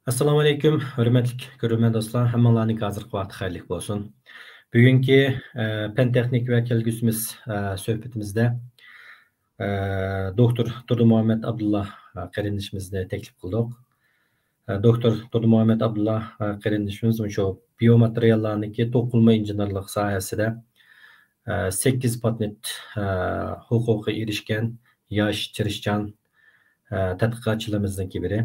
Assalomu alaykum, hurmatli ko'ruvchi do'stlar, hammalarning hozirgi vaqti xayrli bo'lsin. Bugungi pen texnik va kelgusimiz suhbatimizda doktor Turdimuhammad Abdullah qarindishimizni taklif qildik. Doktor Turdimuhammad Abdullah qarindishimiz shu biomateriallarniki to'qilma injenerlik sohasida 8 patent huquqiga erishgan yosh tirishchan tadqiqotchilarimizdan biri.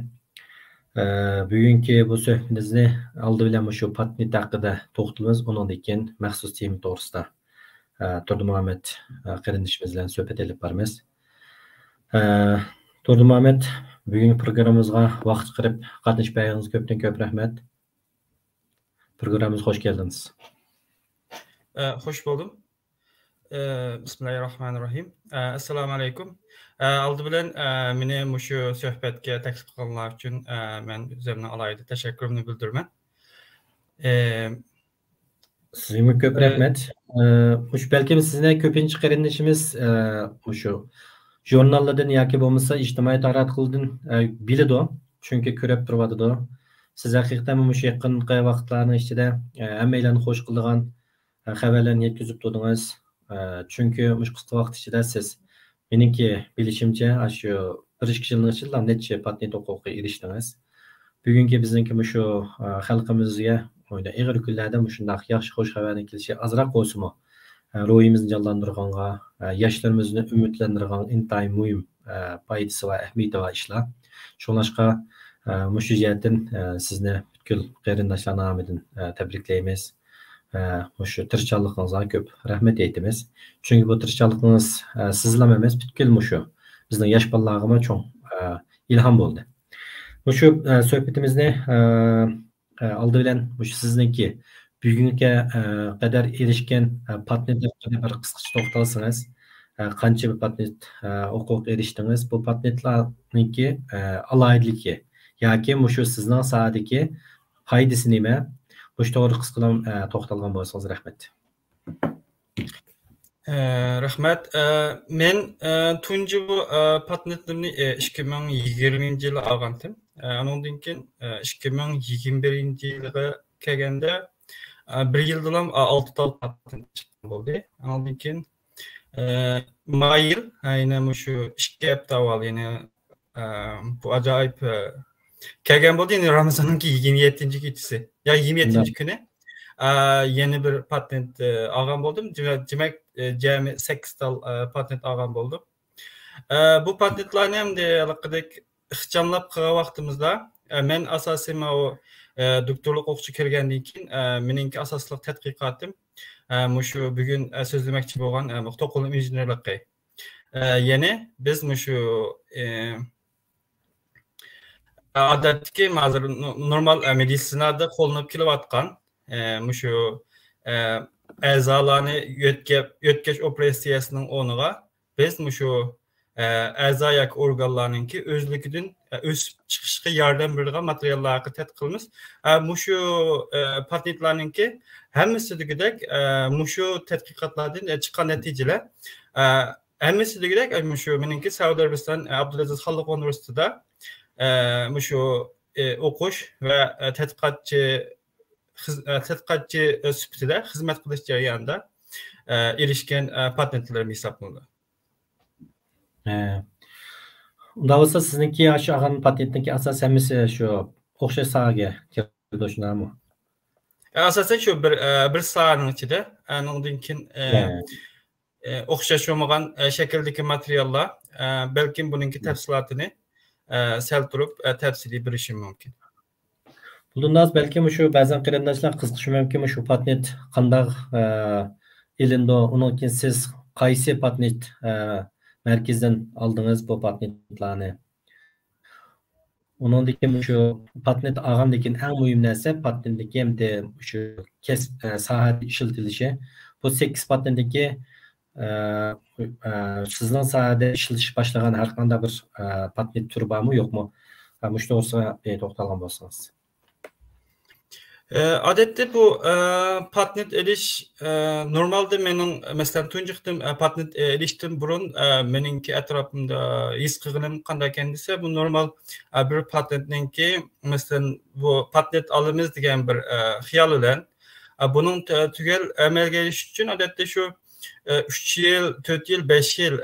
Bugungi bu suhbatimizni oldi bilan shu patent haqida to'xtalamiz, undan keyin maxsus tema to'g'risida Turdimuhammad qarindishimiz bilan suhbat olib boramiz. Turdimuhammad, bugungi programmamizga vaqt qilib qatnashib berganingiz ko'pdan ko'p rahmat. Programmamizga xush keldingiz. Hoş buldum. Bismillahirrahmanirrahim. Assalamu alaykum. Aldı bilen meni şu söhbetge taklif kılganlar için men üzerine alaydı teşekkürümü bildirmen. Sizga ko'p rahmat. Balkim sizni ko'pincha qarindishimiz shu jurnallardan yoki bo'lmasa ijtimoiy tarqatqulardan biladi, chunki ko'rib turadi. Siz haqiqatan shu yaqinqi vaqtlarning ichida hammalarni xush qilgan xabarlarni yetkazib turdingiz. Chunki shu qisqa vaqt ichida siz meniki bilishimcha shu 1-2 yilning ichida necha patent huquqiga erishdingiz. Bugungi bizniki shu xalqimizga ig'ir kunlarda shunday yaxshi xush xabarni kelishi azroq bo'lsa-mu, ruhimizni jonlantirganga, yoshlarimizni umidlantirgan intayin muhim foydasi va ahamiyati va ishlar. Shunlashqa shu jihatdan sizni butkul qarindoshlar nomidan tabriklaymiz. Shu tirishchanligingizga ko'p rahmat aytamiz. Chunki bu tirishchanligingiz sizlarga emas, butkul shu bizning yosh bolalarga cho'ng ilhom bo'ldi. Shu suhbatimizni oldi bilan sizniki bugunga qadar erishgan patentlarga bir qisqacha to'xtalsangiz, qancha patent huquq erishdingiz, bu patentlarniki alohidligi yoki shu sizning sohadagi foydasi nima? Bu to'g'ri qisqadan to'xtalgan bo'lsangiz rahmat. Rahmat. Men tunji bu patentlarni 2020-yil olgandim. Ondan keyin 2021-yilga kelganda 1 yildan 6 ta patent chiqqan bo'ldi. Ondan keyin may yil, aynan shu 2 hafta avval, ya'ni bu ajoyib kelgan bo'ldi. Ya'ni Ramazonning 27-kechasi, ya 27-kuni yeni bir patent olgan bo'ldim. Demak, jami 8 ta patent olgan bo'ldim. Bu patentlarni ham deyalaqidek ixchamlab qilgan vaqtimizda men asosiy o doktorlik o'qishga kirgandan keyin meningki asosli tadqiqotim shu bugun so'zlamoqchi bo'lgan to'qilma injenerligi. Ya'ni biz shu odatdagi normal meditsinada qo'llanib kelayotgan shu a'zolarni yo'tkash operatsiyasining o'rniga biz shu a'zo yoki organlarninki o'zligidan o'sib chiqishga yordam beradigan materiallarga tadqiq qilamiz. Shu patentlarninki hammasi degidek shu tadqiqotlardan chiqqan natijalar hammasi degidek shu meningki Saudiya Arabiston Abdulaziz Xalliq universitetida shu o'qish va tadqiqotchi sifatida xizmat qilish jarayonida erishgan patentlar hisoblanadi. Unda bo'lsa sizniki shu olgan patentniki asos hammasi shu o'xshash sohaga kirdi shunami? Asosan shu bir sohaning ichida, undan keyin o'xshash bo'lmagan shakldagi materiallar, balkim buningki tafsilotini sal turib tafsiliy berishim mumkin. Bundan balki shu ba'zan qarindoshlar qiziqishi mumkin, shu patent qanday ilindi, undan keyin siz qaysi patent markazdan oldingiz bu patentlarni? Undan keyin shu patent olgandan keyin eng muhim narsa patentdagi hamda shu kasb sohada ishlatilishi. Bu 8 patentdagi sizning sohada ishlatish boshlagan har qanday bir patent turi bormi, yo'qmi? Shu to'g'risida to'xtalgan bo'lsangiz. Adette bu patent ediş normalde menin mesela tunjuktum patent ediştim burun meninki etrafımda his kılgınım kanda kendisi bu normal bir patentninki mesela bu patent alımız diyen bir hiyal olan bunun tügel amelga geliş için adette şu 3 yıl, 4 yıl, 5 yıl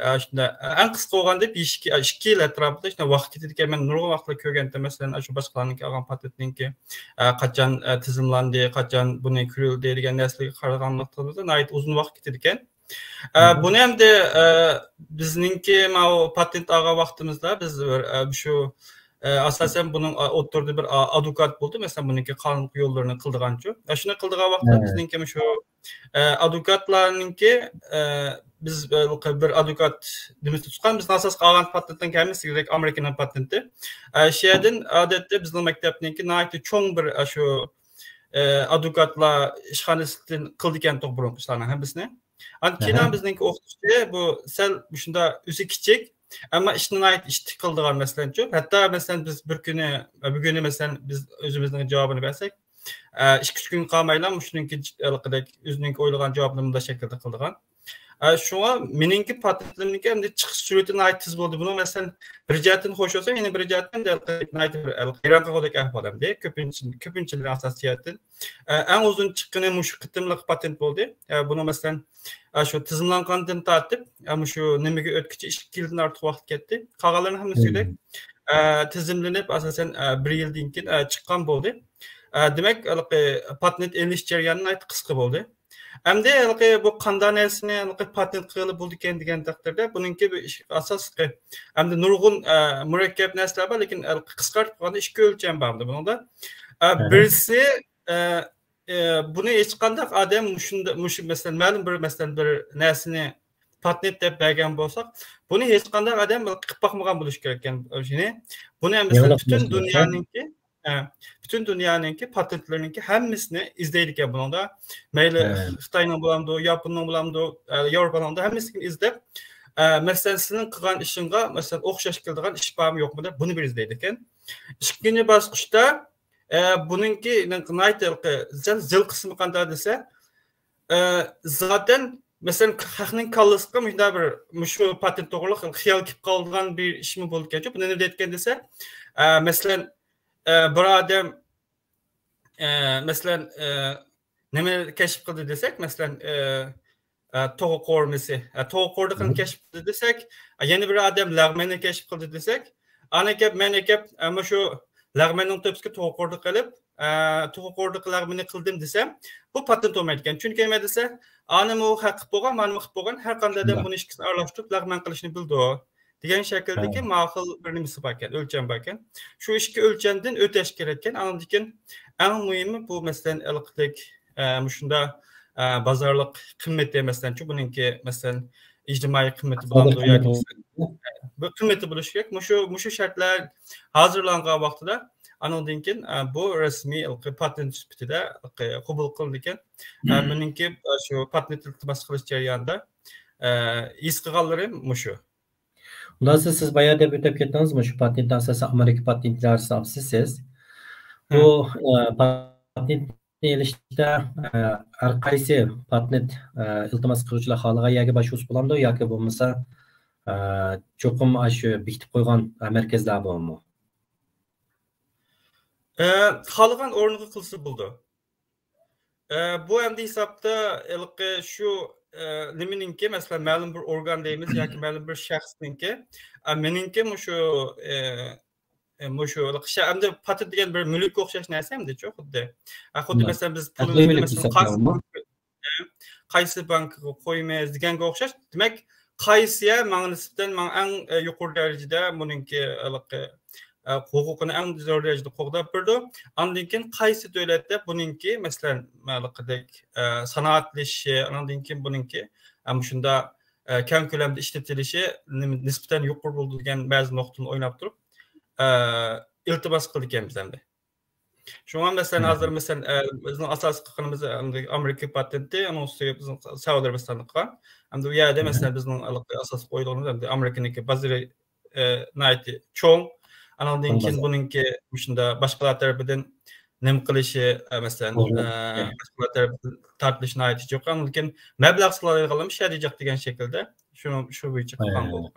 en kısa olganda 2 yıl etrafında işte vaqt ketadigan men nurg'un vaqtlar ko'rganda masalan shu boshqalarniki olgan patentninki qachon tizimlandi, qachon buni ko'rildi degan narsalarga qaraganligimizda nihoyat uzun vaqt ketadi ekan. Buni hamda bizningki mana patent olgan vaqtimizda biz shu asasen bunun o'ttirdi bir advokat bo'ldi. Mesela buniki qonun yo'llarini qildiganchu. Shuni qildigan vaqtda bizningki shu advokatlarninki biz bir advokat demiş tutkan biz asas qolgan patentdan kelmesi gerek Amerikanın patenti. Shu yerdan odatda bizning maktabninki nihoyat cho'ng bir shu advokatlar ishxonasidan qildi ekan to'g'ri ishlarni hammasini. Keyin bizningki o'qituvchi bu sal shunda o'zi kichik ama ishni nihoyat ishti qildigan masalanchu. Hatto masalan biz bir kuni masalan biz o'zimizning javobini bersak 2-3 gün qalmayla shuningki o'zining o'ylagan javobini bunday shaklda qildigan. Şuna meninki patentlerimniki hamda chiqish surati nihoyat tez bo'ldi. Buni masalan bir jihatdan xo'sh bo'lsa, yana bir jihatdan hayron qolgandek ahvolimda. Ko'pinchalar asosiyatdan eng uzun chiqqani shu qitimliq patent bo'ldi. Buni masalan shu tizimlangandan tortib, shu nimaga o'tkichi 2 yildan ortiq vaqt ketdi. Qolganlarning hammasi tizimlanib asosan 1 yildan keyin chiqqan bo'ldi. Demek patent elish jarayoni nihoyat qisqa bo'ldi. Hamda bu qanday narsani patent qilib bo'ldi ekan degan taqdirda buningki asosli hamda nurg'un murakkab narsalar bor, lekin qisqartib qo'yganda 2 o'lcham bor bunda. Birisi buni hech qanday odam mush masalan ma'lum bir narsani patent deb bergan bo'lsak, buni hech qanday odam qilib boqmagan bo'lishi kerak ekan shuni. Buni masalan bütün dünyanınki patentlerinki hammasini izleydi ekan bunda. Mayli Xitoyning bo'lamdi, Yaponning bo'lamdi, Yevropaning da hammasini izlab, masalan sizning qilgan ishingga masalan o'xshash keladigan ish bormi yo'qmi deb buni bir izlaydi ekan. Ikkinchi bosqichda buningki zil qismi qanday desa, zaten masalan haqning kallasiga shunday bir shu patent to'g'riliq xiyol kelib qolgan bir ishmi bo'ldi ekan. Buni nima deyotgan desa, masalan bir adam mesela neme keşif kıldı desek mesela toğu kormesi toğu korduğunu keşif kıldı desek yeni bir adam lağmeni keşif kıldı desek menekep ama şu lağmenin tepsiki toğu kordu kalıp toğu kordu lağmeni kıldım desem bu patent olmayken çünkü eme dese anım o hak boğan manım hak boğan her kandı adam bunu işkisini araştırıp lağmen kılışını bildi o. Diyen şekildeki makul bir nimisi varken, ölçen varken, şu işki ölçenden öteş gerekken, anladıkken en mühimi bu mesela şunda pazarlık kıymeti mesela çünkü bununki mesela ictimai kıymeti bulamdı bu kıymeti buluş gerek. Şu şartlar hazırlanan vaxtıda anladıkken bu resmi patent süpütüde kabul kılınırken bununki şu patent iltimas kılış jarayonida iz qilganlarim şu. Bundan siz bayağı deb o'tib ketdingiz mi? Şu patent asası Amerika patentlar asosisiz. Bu patent elishda har qaysi patent iltimos qiluvchilar xalqqa yoki boshqa bo'lamdi yoki bo'lmasa cho'qim shu bekitib qo'ygan markazlar bormi? Xalqan o'rniga qilsa bo'ldi. Bu endi hisobda şu niminki mesela ma'lum bir organ deymiz yoki ma'lum bir shaxsninki meninki shu endi patent degan bir mulkka o'xshash narsa hamda-ku xuddi mesela biz pulimizni qaysi bankga qo'ymaymiz deganga o'xshash. Demak, qaysiya manga nisbatan eng yuqori darajada buningki huquqini eng zo'r darajada qo'g'dab berdi. Undan keyin qaysi davlatda buningki masalan sanoatlashishi, undan keyin buningki shunda keng ko'lamda ishlatilishi nisbatan yuqori bo'ldi degan ba'zi nuqtani o'ylab turib iltimos qildi ekanmiz endi. Shunga masalan hozir masalan bizning asosiy qilganimiz Amerika patenti, ana ustiga bizning Saudiya Arabistoni qilgan. Endi u yerda masalan bizning asosiy qo'yganimiz endi Amerikaniki bazari nihoyat cho'ng. Anladığın için bununki şunda başkalar tarafından nim qilishi masalan mashg'ulot tarafı tartılışına ait yok. Lekin mablag' sılag'alım şadijaq degan şekilde şunu şu bo'yicha qilgan bo'ldik.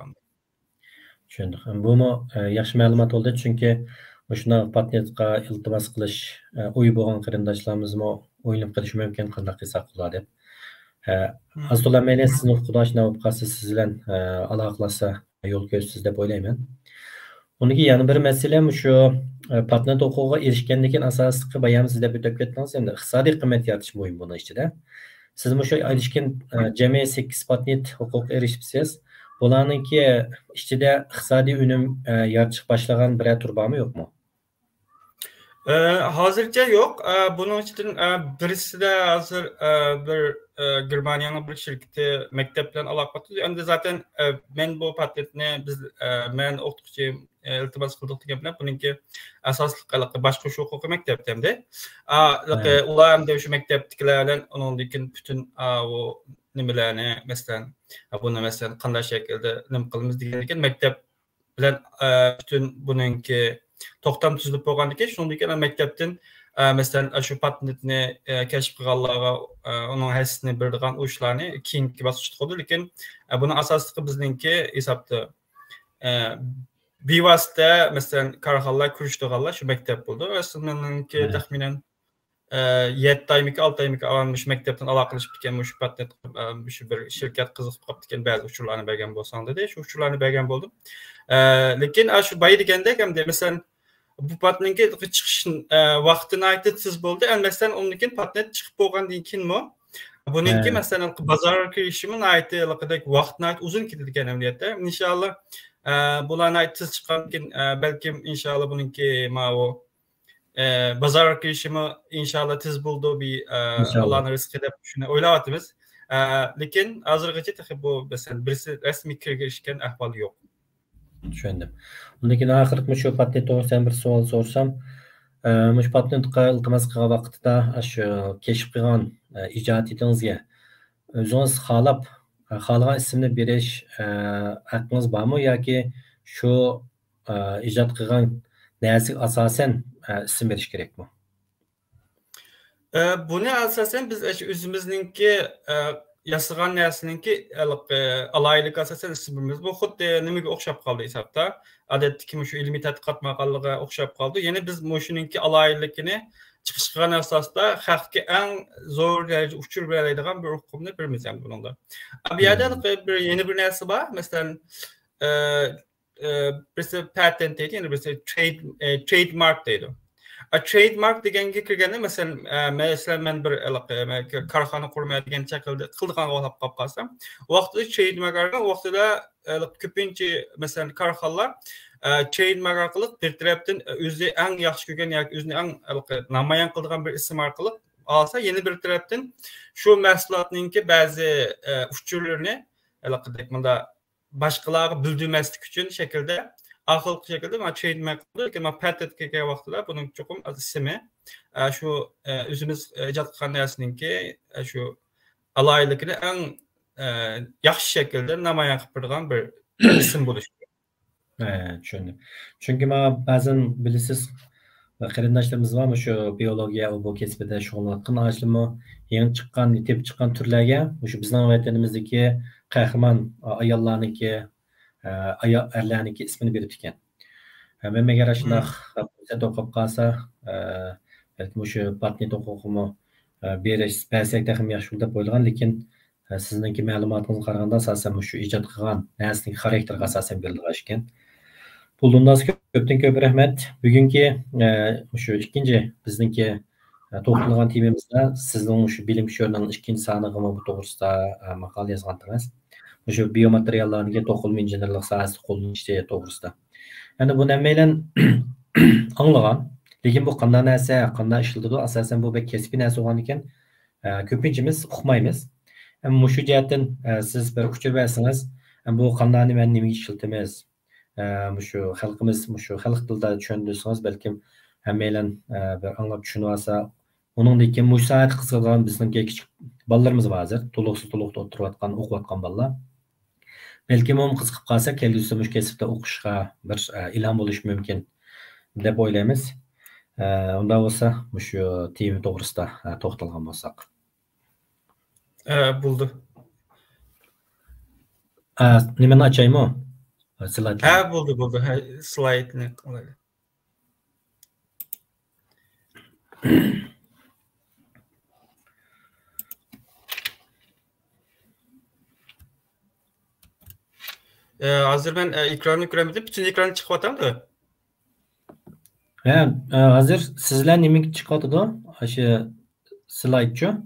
Tushundik. Bu mu yaxshi ma'lumot oldu çünkü shunday patentga iltimos qilish uy bo'lgan qarindoshlarimiz mo o'ylab qilishi mumkin qanday qilsak bo'ladi deb. Aslında men sizni xudoshna bo'lib qolsa siz bilan aloqalashsa yo'l ko'rsiz deb o'ylayman. Uniki yana bir masala shu patent huquqiga erishgandan keyin asosli bayon sizda o'tib ketdingiz endi iqtisodiy qimmat yaratish muhim buni ichida. Siz shu erishgan jami 8 patent huquqiga erishibsiz. Bularninki ichida iqtisodiy unum yaratish boshlagan biror tur bormi yo'qmi? Hozircha yo'q. Bunun için birisi de hazır bir Germaniyanın bir şirketi mektep bilan aloqalı. Endi zaten men bu patentni biz men o'qituvchi iltimos qildik degan bilan buningki asosli boshqa shu huquqiy maktabda ular ham shu maktabdagilardan uningdan bütün o nimalarni masalan buni masalan qanday shaklda nima qilamiz degan maktab bilan bütün buningki to'xtam tuzilib bo'lgandan keyin shundan keyin maktabdan masalan shu patentni kashf qilganlarga uning hassini beradigan ishlarni keyingi bosqichda qo'ydi. Lekin buni asosli bizningki hisobda bevosita masalan korxonalar kurishdiganlar shu maktab bo'ldi. Aslidagi taxminan 7 oymiki 6 oymiki avvalmiş maktabdan aloqalashib ekan shu patent shu bir shirkat qiziqib qolibdi ekan ba'zi uchurlarni bergan bo'lsang dedi. Shu uchurlarni bergan bo'ldim. Lekin shu boya degandek hamda masalan bu patentga chiqish vaqtini aytisiz bo'ldi. Masalan undan patent chiqib bo'lgandan keyinmi buningki masalan bozorga kirishimini aytdiqidek vaqtni uzun ketadi ekan amaliyotda. Inshaalloh bularni aytisiz chiqqandan keyin balkim inshaalloh buningki ma'vo bozorga kirishimi inshaalloh tez bo'ldi bir Allohning rizqi deb shuni o'ylayapmiz. Lekin hozirgacha bu masalan birisi rasmiy kirishgan ahvol yo'q. Tushundim. Undan keyin oxirgi shu patent to'g'risida bir savol so'rsam, shu patentga iltimos qilgan vaqtida shu kashf qilgan ijodingizga o'zingiz xohlagan ismni berish haqqingiz bormi yoki shu ijod qilgan narsaga asosan ism berish kerakmi? Buni asosan biz o'zimizningki yasagan narsaninki alaylik asosan ismimiz bu xuddi nimaga o'xshab qoldi hisobda. Odatdagi shu ilmiy tadqiqot maqolaga o'xshab qoldi. Ya'ni biz shuningki alaylikini chiqish qilgan asosda xalqqa eng zo'r darajada uchur beradigan bir huquqni beramiz ham buningda. Bu yerda bir yeni bir narsa bor. Masalan, birisi patent deydi, ya'ni birisi trademark deydi. Trademark deganga kirganda masalan men bir korxona qurmaydigan shaklda qildigan olib qolib qolsam, vaqtida trademark vaqtida ko'pincha masalan korxonalar trademark orqali bir tarafdan o'zi eng yaxshi ko'rgan yoki o'zini eng namoyon qiladigan bir ism orqali olsa, yana bir tarafdan shu mahsulotningki ba'zi uchurlarini bunda boshqalarga bildirmaslik uchun shaklda axırki şekilde ben trademark qildi, lekin patent kelgan vaqtida buning cho'qim ismi shu o'zimiz ijod qilgan narsaninki shu alaylikni eng yaxshi shaklda namoyon qilib turgan bir ism bo'lishi. Tushundim. Chunki men ba'zan bilasiz qarindoshlarimiz bormi shu biologiya bu kasbida shug'ullanayotgan ashlimi yangi chiqqan, yetib chiqqan turlarga shu bizning vatanimizdagi qahramon ayollarniki erlarniki ismini berib ekan. Men agar shunday fursat o'qib qolsa, balki shu patent huquqini berish ba'zida ham yaxshi deb o'ylagan, lekin sizningki ma'lumotingizni qaraganda asosan shu ijod qilgan narsaning xarakteriga asosan berilgan ekan. Bundan ko'pdan ko'p rahmat. Bugungi shu ikkinchi bizningki to'xtalgan temamizda sizning shu bilim jurnalining ikkinchi sonig'i bu to'g'risida maqola yozgandingiz. Shu biomateriallarga to'qilma injenerlik sohasida qo'llanishi to'g'risida. Endi bu nimadan anglagan, lekin bu qanday narsa, qanday ishlatadi? Asosan bu bir kasbiy narsa bo'lgan ekan, ko'pinchamiz uqmaymiz. Ammo shu jihatdan siz bir uchur bersangiz, bu qanday nimaga ishlatamiz? Shu xalqimiz shu xalq tilida tushundirsangiz, balkim hammalar bir anglab tushunib olsa, uningdagi musaat qilgan bizning kichik bolalarimiz bor hozir, to'liqsiz o'tirayotgan, o'qiyotgan bolalar. Belki mum qiziqib qolsa, kelgusi mush kasbda o'qishga bir ilhom bo'lishi mumkin deb o'ylaymiz. Unda olsa şu TV to'g'risida to'xtalgan bo'lsak. Buldu. Nimani açayım o? Slaydlar. Buldu. Slaytni qilaylik. Hazır ben ekranı göremedim. Bütün ekranı çıkmadı. Hazır sizler nimek çıkartıdı? Aşı slaydçı.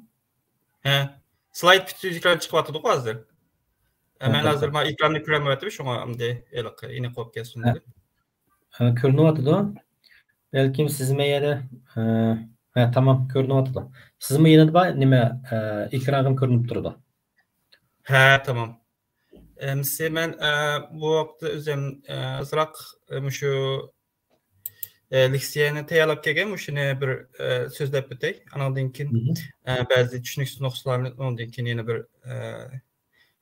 Slayd bütün ekranı çıkmadı hazır. Ben hazır ma ekranı göremedim. Şuna amde yine koyup gelsin dedi. Görünüyordu. Belki sizme yere tamam görünüyordu. Sizme yine de nime ekranım görünüp durdu. Tamam. Mesela ben bu vakti özüm azrak şu leksiyeni tayarlap kelgen şunu bir sözlep ötey. Anadın kin bazı düşünüksüz noktalarını ondan kin yine bir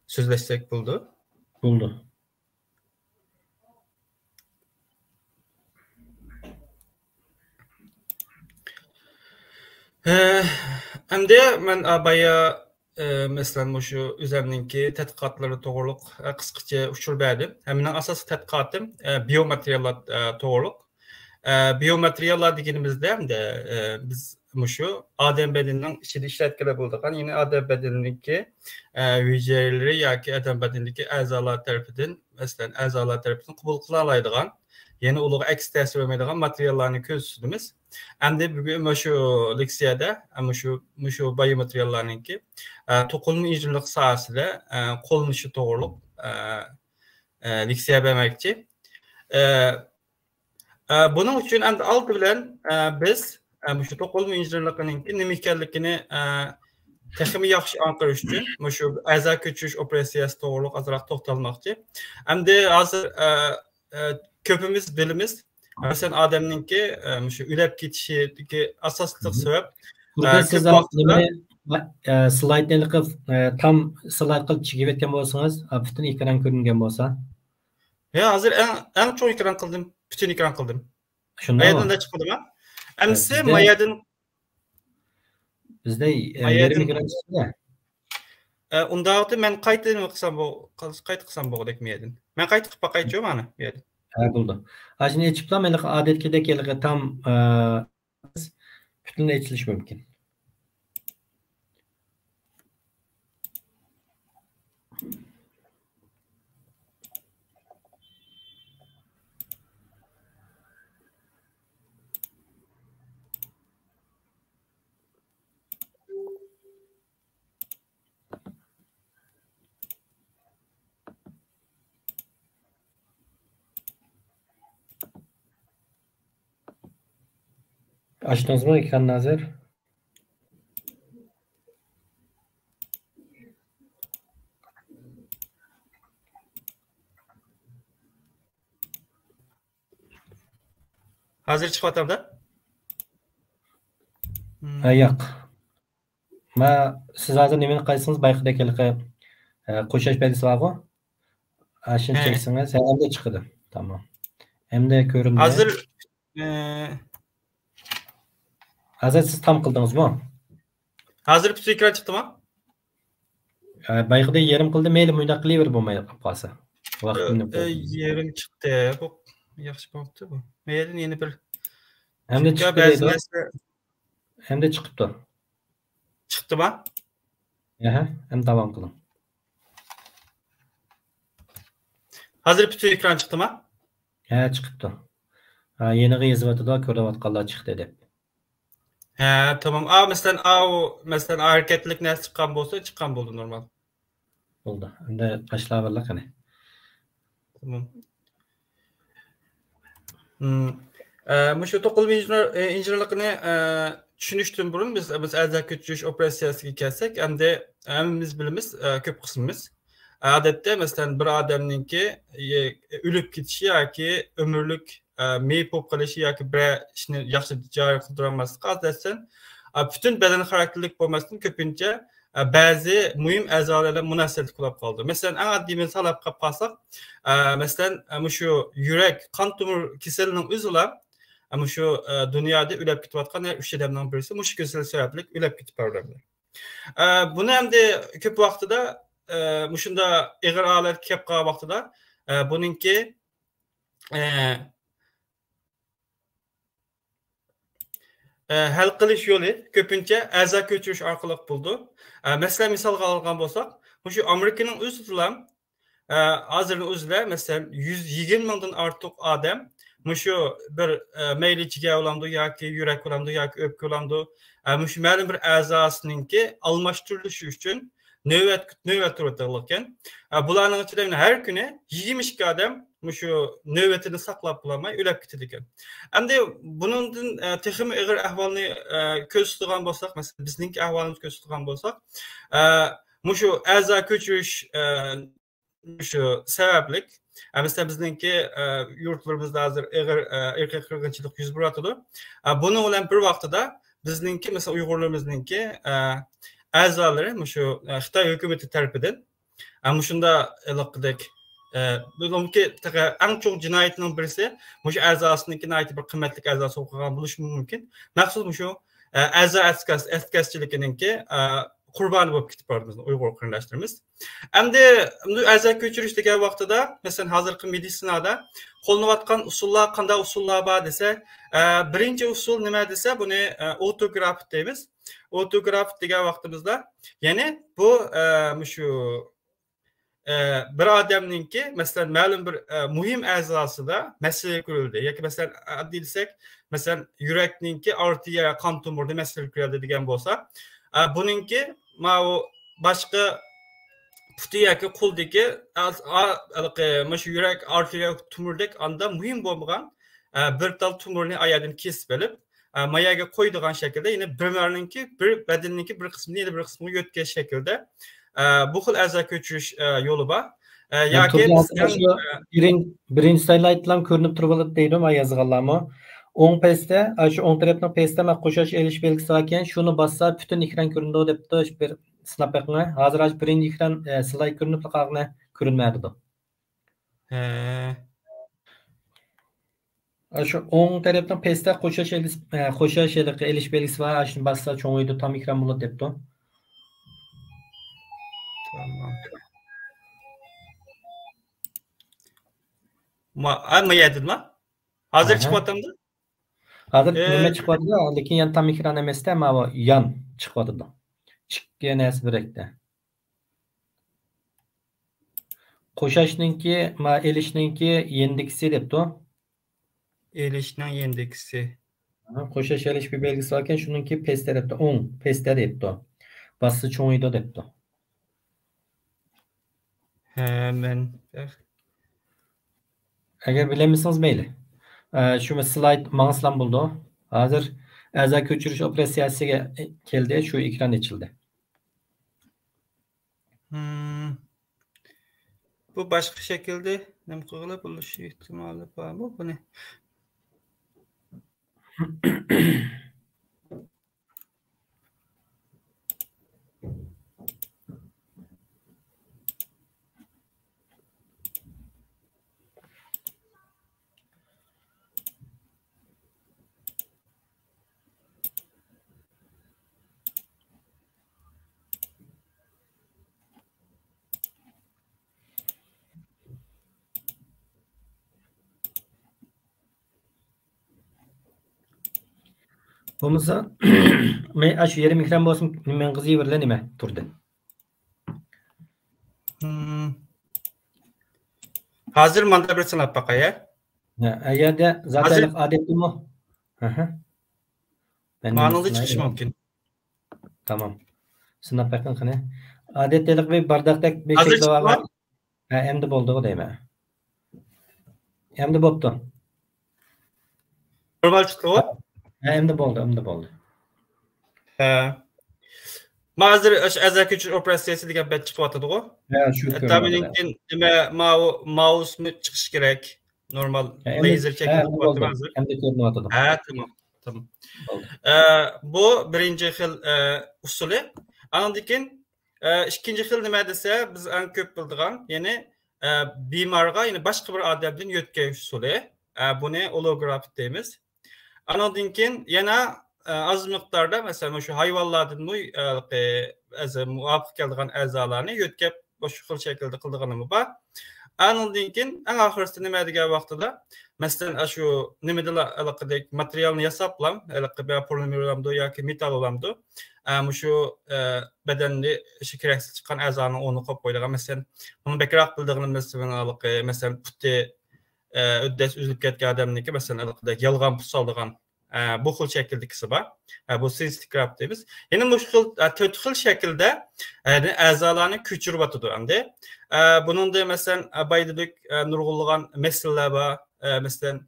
sözleşsek buldu. Buldu. Hem de ben abaya mesela şu üzerininki tədqiqatları toğruluq qısqaça uçur verdim. Hemen asas tədqiqatım biomateriallar toğruluq. Biomateriallar degenimizde hem de biz şu adam bedeninden içinde işletkele bulduk. Yine adam bedenindeki hücreleri ya ki adam bedenindeki əzalar tərəfindən mesela əzalar tərəfindən qəbul qılalaydıgan yeni uluğu əks təsir verməydiğən materiallarını gözlüdümiz. Hem de bugün şu leksiyada ama şu biomateriallarınki tokulma incelik sahasıyla kolunuşu doğruluk leksiya vermekçi. Bunun için hem de altı bilen biz şu tokulma incelikinin nimikerlikini texmi yaxşı anqırış üçün şu əza köçüş operasyası doğruluk azraq toxtalmaqçı. Hem de hazır köpümüz bilimiz mesela adamınki şu ülep geçişi asaslık sebep. Burada siz slaydlarni qilib tam slayd qilib chigib etgan bo'lsangiz, bütün ekran ko'ringan bo'lsa. Hazır en çok ekran qildim, bütün ekran qildim. Shunda Mayadan da chiqdi mi? Amsi mayadan bizda yarim ekran chiqdi. Unda men qayta qilsam bo'g'dek mayadan. Men qayta qilib baqaychim ana mayadan. Buldu. Şimdi açıklamayla adetkedeki tam bütün açılış mümkün. Açtınız mı ekran hazır? Hazır çıkmatam da? Yok. Siz hazır nemeni qaysınız bayqidaki qo'shish belgisi var mı? Aşın çeksiniz. Hem de çıktı. Tamam. Hem de göründü. Hazır Hazır siz tam kıldınız mı? Hazır bütün ekran çıktı mı? Bayqida yerim qildi, mayli bunda qilaver bo'lmay qolsa. Yerim çıktı. Bu yaxshi bo'libdi bu. Mayli yeni bir hem de çıktı. Hem de çıktı. Çıktı mı? Hem devam qilin. Hazır bütün ekran çıktı mı? Çıktı. Yeni yazıvatıda ko'rayotganlar çıktı deb. Tamam. Mesela hareketlilik ne çıkan bolsa çıkan buldu normal. Oldu. Endi başlayverlik qani. Tamam. Şu to'qilma injenerlikni tushunishdan burun biz a'zo ko'chirish operatsiyasiga kelsak, hammamiz bilamiz ko'p qismimiz. Odatda masalan bir odamninki o'lib ketishi yoki umrlik meyib bo'lib qolishi yoki bir ishni yaxshi joriy qildira olmasligi asosan bütün beden xarakterlik bo'lmasdan ko'pincha ba'zi muhim a'zolarga munosabat qilib qoldi. Masalan, eng oddiy misol olib qolsak, masalan, shu yurak qon tomir kasalining o'zida Ama şu dünyada ülep gitiyotgan 3 adamdan birisi muş kösel sebeplik ülep gitip barlarlar. Bunu hem de köp vaqtida muşunda egir alet kep qalan vaqtida bununki hal qilish yo'li ko'pincha a'zo ko'chirish orqali bo'ldi. Masalan, misolga olgan bo'lsak, shu Amerikaning o'zida ham hozirning o'zida masalan 120 mingdan ortiq odam shu bir mayli jigar olamdi yoki yurak olamdi yoki o'pka olamdi. Shu ma'lum bir a'zosiningki almashtirilishi uchun navbat turibdi ekan. Bularning ichida har kuni 22 odam şu növbetini saklap bulamay ölüp gitdi ekan. Endi bunundan texim ig'ir ahvolni ko'z tutgan bo'lsak, masalan bizning ahvolimiz ko'z tutgan bo'lsak, şu a'zo ko'chirish şu sabablik, masalan bizningki yurtlarimizda hozir ig'ir erkak qirg'inchilik yuz beradi. Buni bilan bir vaqtida bizningki masalan Uyg'urlarimizningki a'zolari şu Xitoy hukumati tarafidan shunda iliqdek Bilmki en çok cinayetinin birisi, muş a'zosini cinayeti bir kıymetli a'zosi o'qigan bo'lishi mumkin. Maqsad şu a'zo atkazchilikninki qurboni bo'lib ketib bordi Uyg'ur qarindoshlarimiz. Endi a'zo ko'chirish degan vaqtida, masalan, hozirgi meditsinada qo'llanayotgan usullar qanday usullar bor desa, birinchi usul nima desa, buni autograf deymiz. Autograf degan vaqtimizda, ya'ni bu şu bir adamninki mesela ma'lum bir muhim a'zosida masala ko'rildi yoki masalan addiy desak masalan yurakninki arteriya qon tomiri masala ko'rildi degan bo'lsa buninki mana boshqa puti yoki qo'ldagi shu yurak arteriya tomirdek anda muhim bo'lmagan bir tal tomirni ayadan kesib olib mayaga qo'ydigan shaklda yine bir badanninki bir qismini yana bir qismiga yo'tkash shaklda bu xil a'zo ko'chirish yo'li bor. Yoki birinchi slaytdan ko'rinib turibdi deydim yozganlarmi. O'ng pastda, shu o'ng tarafning pastda men qo'shish elish belgisi bor ekan, shuni bassa butun ekran ko'rindi debdi. Bir sinab baqing. Hozir birinchi ekran slayd ko'rinib qolgan, ko'rinmaydi. Shu o'ng tarafning pastda qo'shish elish belgisi bor, shuni bassa cho'ng'iydi, tam ekran bo'ladi debdi. Tamam. Ama yedin mi? Hazır çıkmadım da? Hazır nima çıkmadı da, lekin yan tam ekran emasda, ama yan çıkmadı da. Çıkkan narsa birekda. Qo'shashninki, ma elishninki yendiksi debdi. Elishning yendiksi. Qo'shash elish bir belgisi bor ekan, shuningki pastda debdi, o'ng pastda debdi. Basi cho'ng'iydi debdi. Hemen. Agar bilamisangiz mayli. Shu slayd ma'noslan bo'ldi. Hozir a'zo ko'chirish operatsiyasiga keldi, shu ekran ochildi. Bu başka şekilde nima qilib bo'lishi ehtimoli bormi? Bu ne? Bo'lmasa, men shu yarim ekran bo'lsin, men qiziy birla nima turdi. Hozir manda bir sinab baqaya. Agarda zaten adetimi. Ma'noda chiqish mumkin. Tamam. Sinab baqing qani. Adetlik ve bardaqdek beshiklar var. Endi bo'ldi deyman. Endi bo'pti. Normal chiqdi. Endi bo'ldi. Hozir a'zo ko'chirish operatsiyasi degan bet chiqyotdi-ku. Shu. Tabiiyki nima mouse mi chiqish kerak? Normal laser chekib qo'yapti. Endi ko'rinyapti. Tamam. Bu birinchi xil usuli. Andan keyin ikkinchi xil nima desa, biz eng ko'p bildigan, ya'ni bemorga, ya'ni boshqa bir odamdan yo'tkazish usuli. Buni holograf deymiz. Anadın keyin yana az miqdarda mesela şu hayvanlardan muvafiq keldigan a'zolarni yo'tkab boshqa xil shaklda qildiganimi bor. Anadın keyin eng oxirisi nima degan vaqtida masalan şu nimada alaqadek materialni yasaplam, alaqada polimer olamdı yoki metal olamdı. Şu bedenni kereksiz chiqqan a'zoni onu qo'yib qo'ydigan. Masalan, buni bekroq bildiğimiz mesela puti öddes üzülüp ketken adamniki mesela alaqadek yalğan put saldigan bu xil şekildikisi var. Bu cystic deymiz. Yine bu xil to'rt xil shaklda a'zolarni ko'chirib o'tadi endi. Bunun da mesela baydadik nurg'ulg'an masalalar bor. Mesela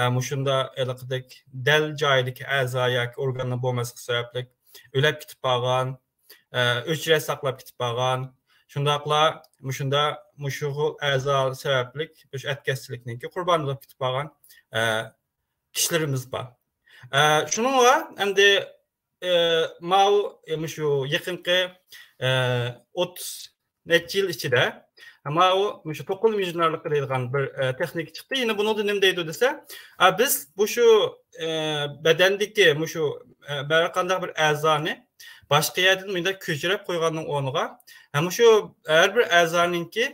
mushunda alaqadek dal joyidagi a'zo yoki organlar bo'lmaslik sababli o'lib ketib qolgan, o'chirib saqlab ketib qolgan. Şundaqla mushu a'zo sababli o'sha atkazchilikniki qurbon bo'lib ketib qolgan kishilarimiz bor. Shuningga endi shu yaqinqi 30 necha yil ichida shu to'qil mijnarlik deydigan bir texnika chiqdi. Yine bunu da nima deydi desa, biz bu shu badandagi shu bir qanday bir a'zoni boshqa yerdan bunda ko'chirib qo'yganning o'rniga shu har bir a'zoninki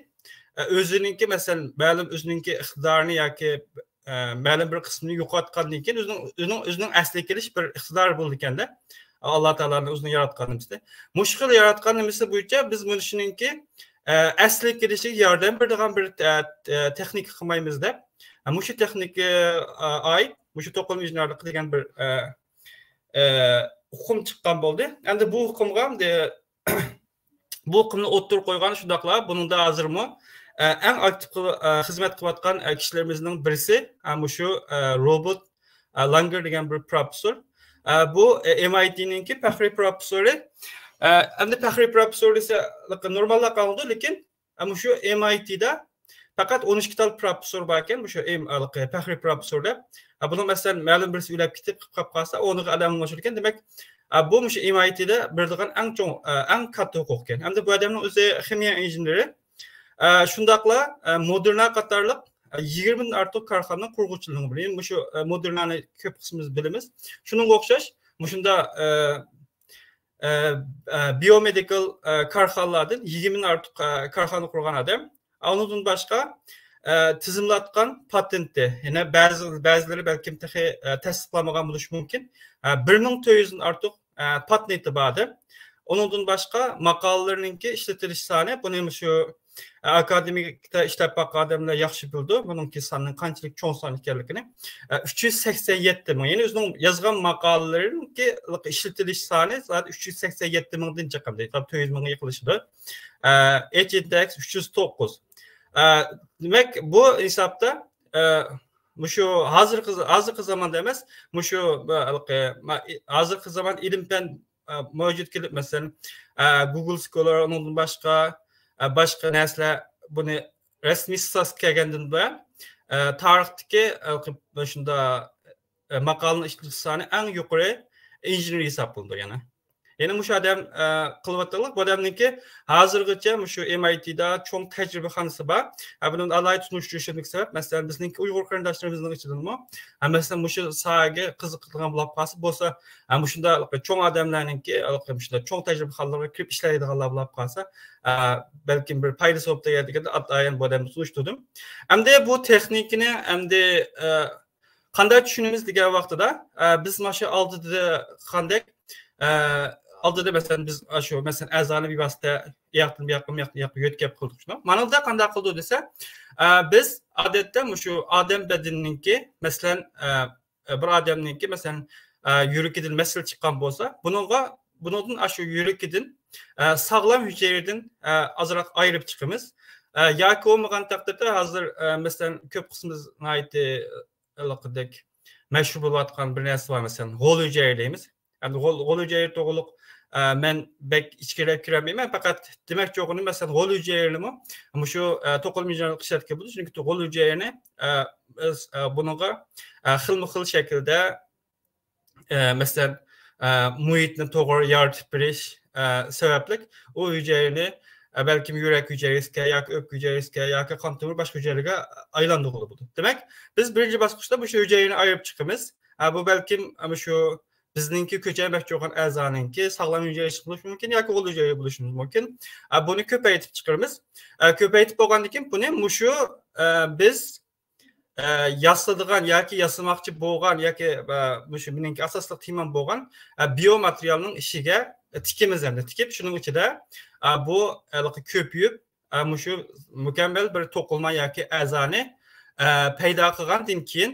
o'zininki masalan ma'lum o'zininki iqtidorini yoki ma'lum bir qismini yo'qotgandan keyin o'zining asli kelish bir iqtidor bo'ldi ekanda. Alloh taoloning o'zini yaratganimizda. Mushkil yaratganimiz bo'yicha biz buni shuninki asli kelishiga yordam beradigan bir texnika qilmaymiz deb. Shu texnika oid shu to'qil mijnarlik degan bir hukm chiqqan bo'ldi. Endi bu hukmga bu hukmni o'ttirib qo'ygan shundaqlar bunun da hozirmi eng aktiv xizmat qilayotgan kishilarimizning birisi shu Robert Langer degan bir professor. Bu MIT'ninki faxriy professori. Endi faxriy professor esa normalda qoldi, lekin shu MIT'da faqat 12 tal professor bor ekan, shu faxriy professorlar. Buni masalan ma'lum birisi o'lib ketib qolib qolsa, onu alamga oshir ekan. Demak, bu shu MIT'da beradigan eng katta huquq ekan. Endi bu odamning o'zi ximiya injeneri. Shundaqla Moderna qatorliq 20 dan ortiq korxona qurg'uvchiligini bilan shu Modernani ko'p qismimiz bilamiz. Shunga o'xshash shunda biomedical korxonalardan 20 dan ortiq korxona qurgan odam. Ondan boshqa tizimlatgan patenti, yine bazıları belki tasdiqlamagan bo'lishi mumkin. 1400 dan ortiq patenti bor. Ondan boshqa maqolalarninki ishlatilish soni, buni shu akademikda ishlab baqqan odamlar yaxshi bildi. Buningki sonning qanchalik cho'ng son ekanligini. 387 ming. Ya'ni o'zining yozgan maqolalarininki ishlatilish soni 387 mingdan chiqqan. 400 mingga yaqinlashdi. H-index 309. Demek bu hesapta şu hazırki zamanda emas, şu hazırki zaman ilimden mevcut kelip mesela Google Scholar onun başka nesler bunu resmi sas kelgenden buyan tarihteki şunda makalının işletici sani en yukarı injiner hesaplandı yani. Yani şu adam kılıvatlık, bu adamınki hazırgıca şu MIT'da çok tecrübehanısı var. Bunun alay tunuşturuşundaki sebep, mesela bizimki Uygur kardeşlerimizin içinden mi? Mesela şu sahaya kızıklığa bulap kalsı, bolsa şunda çok adamlarınki, çok tecrübehanlığa kirip işleydiğinler bulap kalsa, belki bir paydası olup da geldiğinde atlayan bu adamı tunuşturdum. Hem de bu teknikini, hem de kanday düşünümüz diğer vaxtıda, biz maşı aldığı kanday, aldıda mesela biz şu mesela a'zoni bir vasita yaqin yo'tkab qildik shuni. Manada qanday qildi desa, biz odatda shu odam badaninki masalan bir odamninki masalan yuragidan masal chiqqan bo'lsa, bundan shu yuragidan sog'lom hujayradan azroq ayirib chiqamiz. Yoki bo'lmagan taqdirda hozir masalan ko'p qismimiz aloqadek mashhur bo'layotgan bir narsa bor, masalan g'o'l hujayra deymiz. Yani gol hücreyi doğruluk men bek içkere kiremeyim. Fakat demek ki onu mesela gol hücreyi mi? Ama şu toplum hücreyi kışat gibi. Çünkü gol hücreyini bununla xil şekilde mesela muhitini doğru yaratıp biriş sebeplik o hücreyini belki yürek hücresi, ya ök hücresi, ya kan tomur başka hücrelerine aylandırıldı bu. Demek biz birinci basınçta bu hücreyini ayırıp çıkımız. Bu belki ama şu bizninki köçemek olan a'zanınki sağlam yüceyiş buluş mümkün yoki ol yüceyi buluşumuz mümkün. Bunu köpeytip çıkarımız. Köpeytip bolgandan keyin buni muşu biz yasladıgan yoki yasamoqchi bo'lgan yoki shu meningki asosli teman bo'lgan biomaterialning ishiga tikimiz endi tikib shuning ichida bu ko'payib shu mukammal bir to'qilma yoki a'zoni paydo qilgandan keyin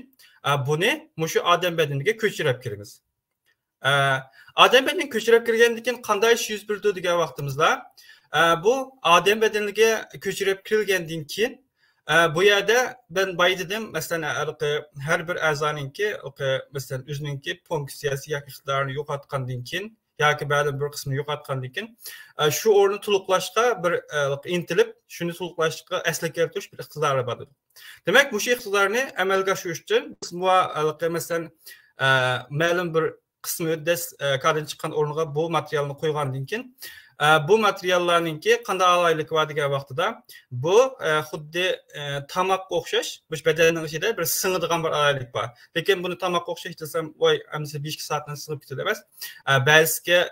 buni shu odam badaniga ko'chirib kiramiz. Odam badaniga ko'chirib kirgandan keyin qanday ish yuz berdi degan vaqtimizda bu odam badaniga ko'chirib kirilgandan keyin bu yerde ben baydedim mesela her bir a'zoningki mesela o'zininki funksiyasi yoki iqtidorini yo'qotgandan keyin yoki ba'zi bir qismini yo'qotgandan keyin shu o'rni to'liqlashga bir intilib shuni to'liqlashga asli keltirish bir iqtidori bor. Demak bu iqtidorni amalga oshirish uchun biz mesela ma'lum bir qismi kadın chiqqan o'rniga bu materialni qo'ygandan keyin bu materiallarninki qanday alaylik var degan vaqtida bu xuddi tamoqqa o'xshash bu badanning ichida bir singadigan bir alaylik bor. Lekin buni tamoqqa o'xshash desam, voy, amsa 5 soatdan singib ketadi emas. Ba'zisiga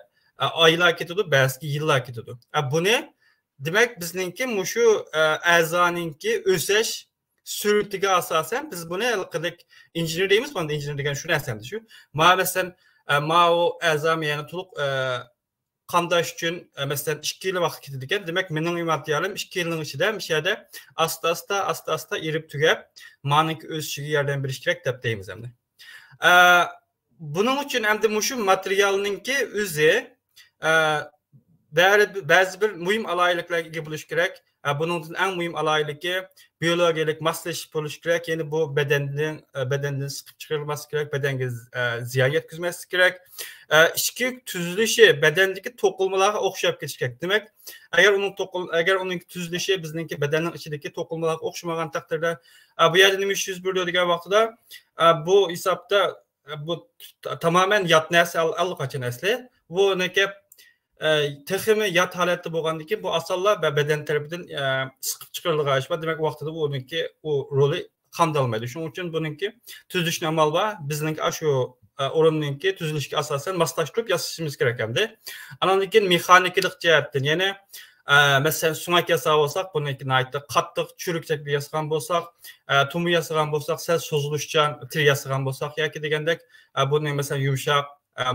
oylar ketadi, ba'zisiga yillar ketadi. Buni demak bizningki mushu a'zoninki o'sish sur'atiga asosan biz buni qildik injener deymiz, bunda injener degan shu narsani shu. Masalan, o a'zom yana to'liq qandaş üçün mesela 2 yıl vaqt ketadigan. Demek mening materialim 2 yılning ichida mishada asta erib tugab, meningki o'sishiga yordam berish kerak deb deymiz endi. Buning uchun endi mushu materialningki o'zi ba'zi bir muhim alayliklarga ega bo'lish kerak. Bunun eng muhim alayligi biyologik maslashish bo'lishi kerak. Ya'ni bu bedandan siqib chiqarilmasi kerak, bedanga ziyon yetkazmaslik kerak. İchki tuzilishi badandagi to'qilmalarga o'xshab ketishi kerak. Demak, agar uning tuzilishi bizningki badanning ichidagi to'qilmalarga o'xshamagan taqdirda bu yerda nima ish yuz beradi degan vaqtida bu hisobda bu tamamen yot narsa allaqachon asli. Bu nega texmi yat holatda bo'lgandan keyin bu asallar va badan tarafidan siqib chiqarilgan ish bor. Demak, vaqtida bu uningki o roli qamdalmaydi. Shuning uchun buningki tuzilish amal bor. Bizningki shu o'rinninki tuzilishga asosan moslashtirib yasashimiz kerak endi. Andan keyin mexanikalik jihatdan, ya'ni mesela sunak yasab olsak, buningki naytda qattiq churukchak yasagan bo'lsak, tumu yasagan bo'lsak, sal so'zilishchan til yasagan bo'lsak yoki degandek buning mesela yumshoq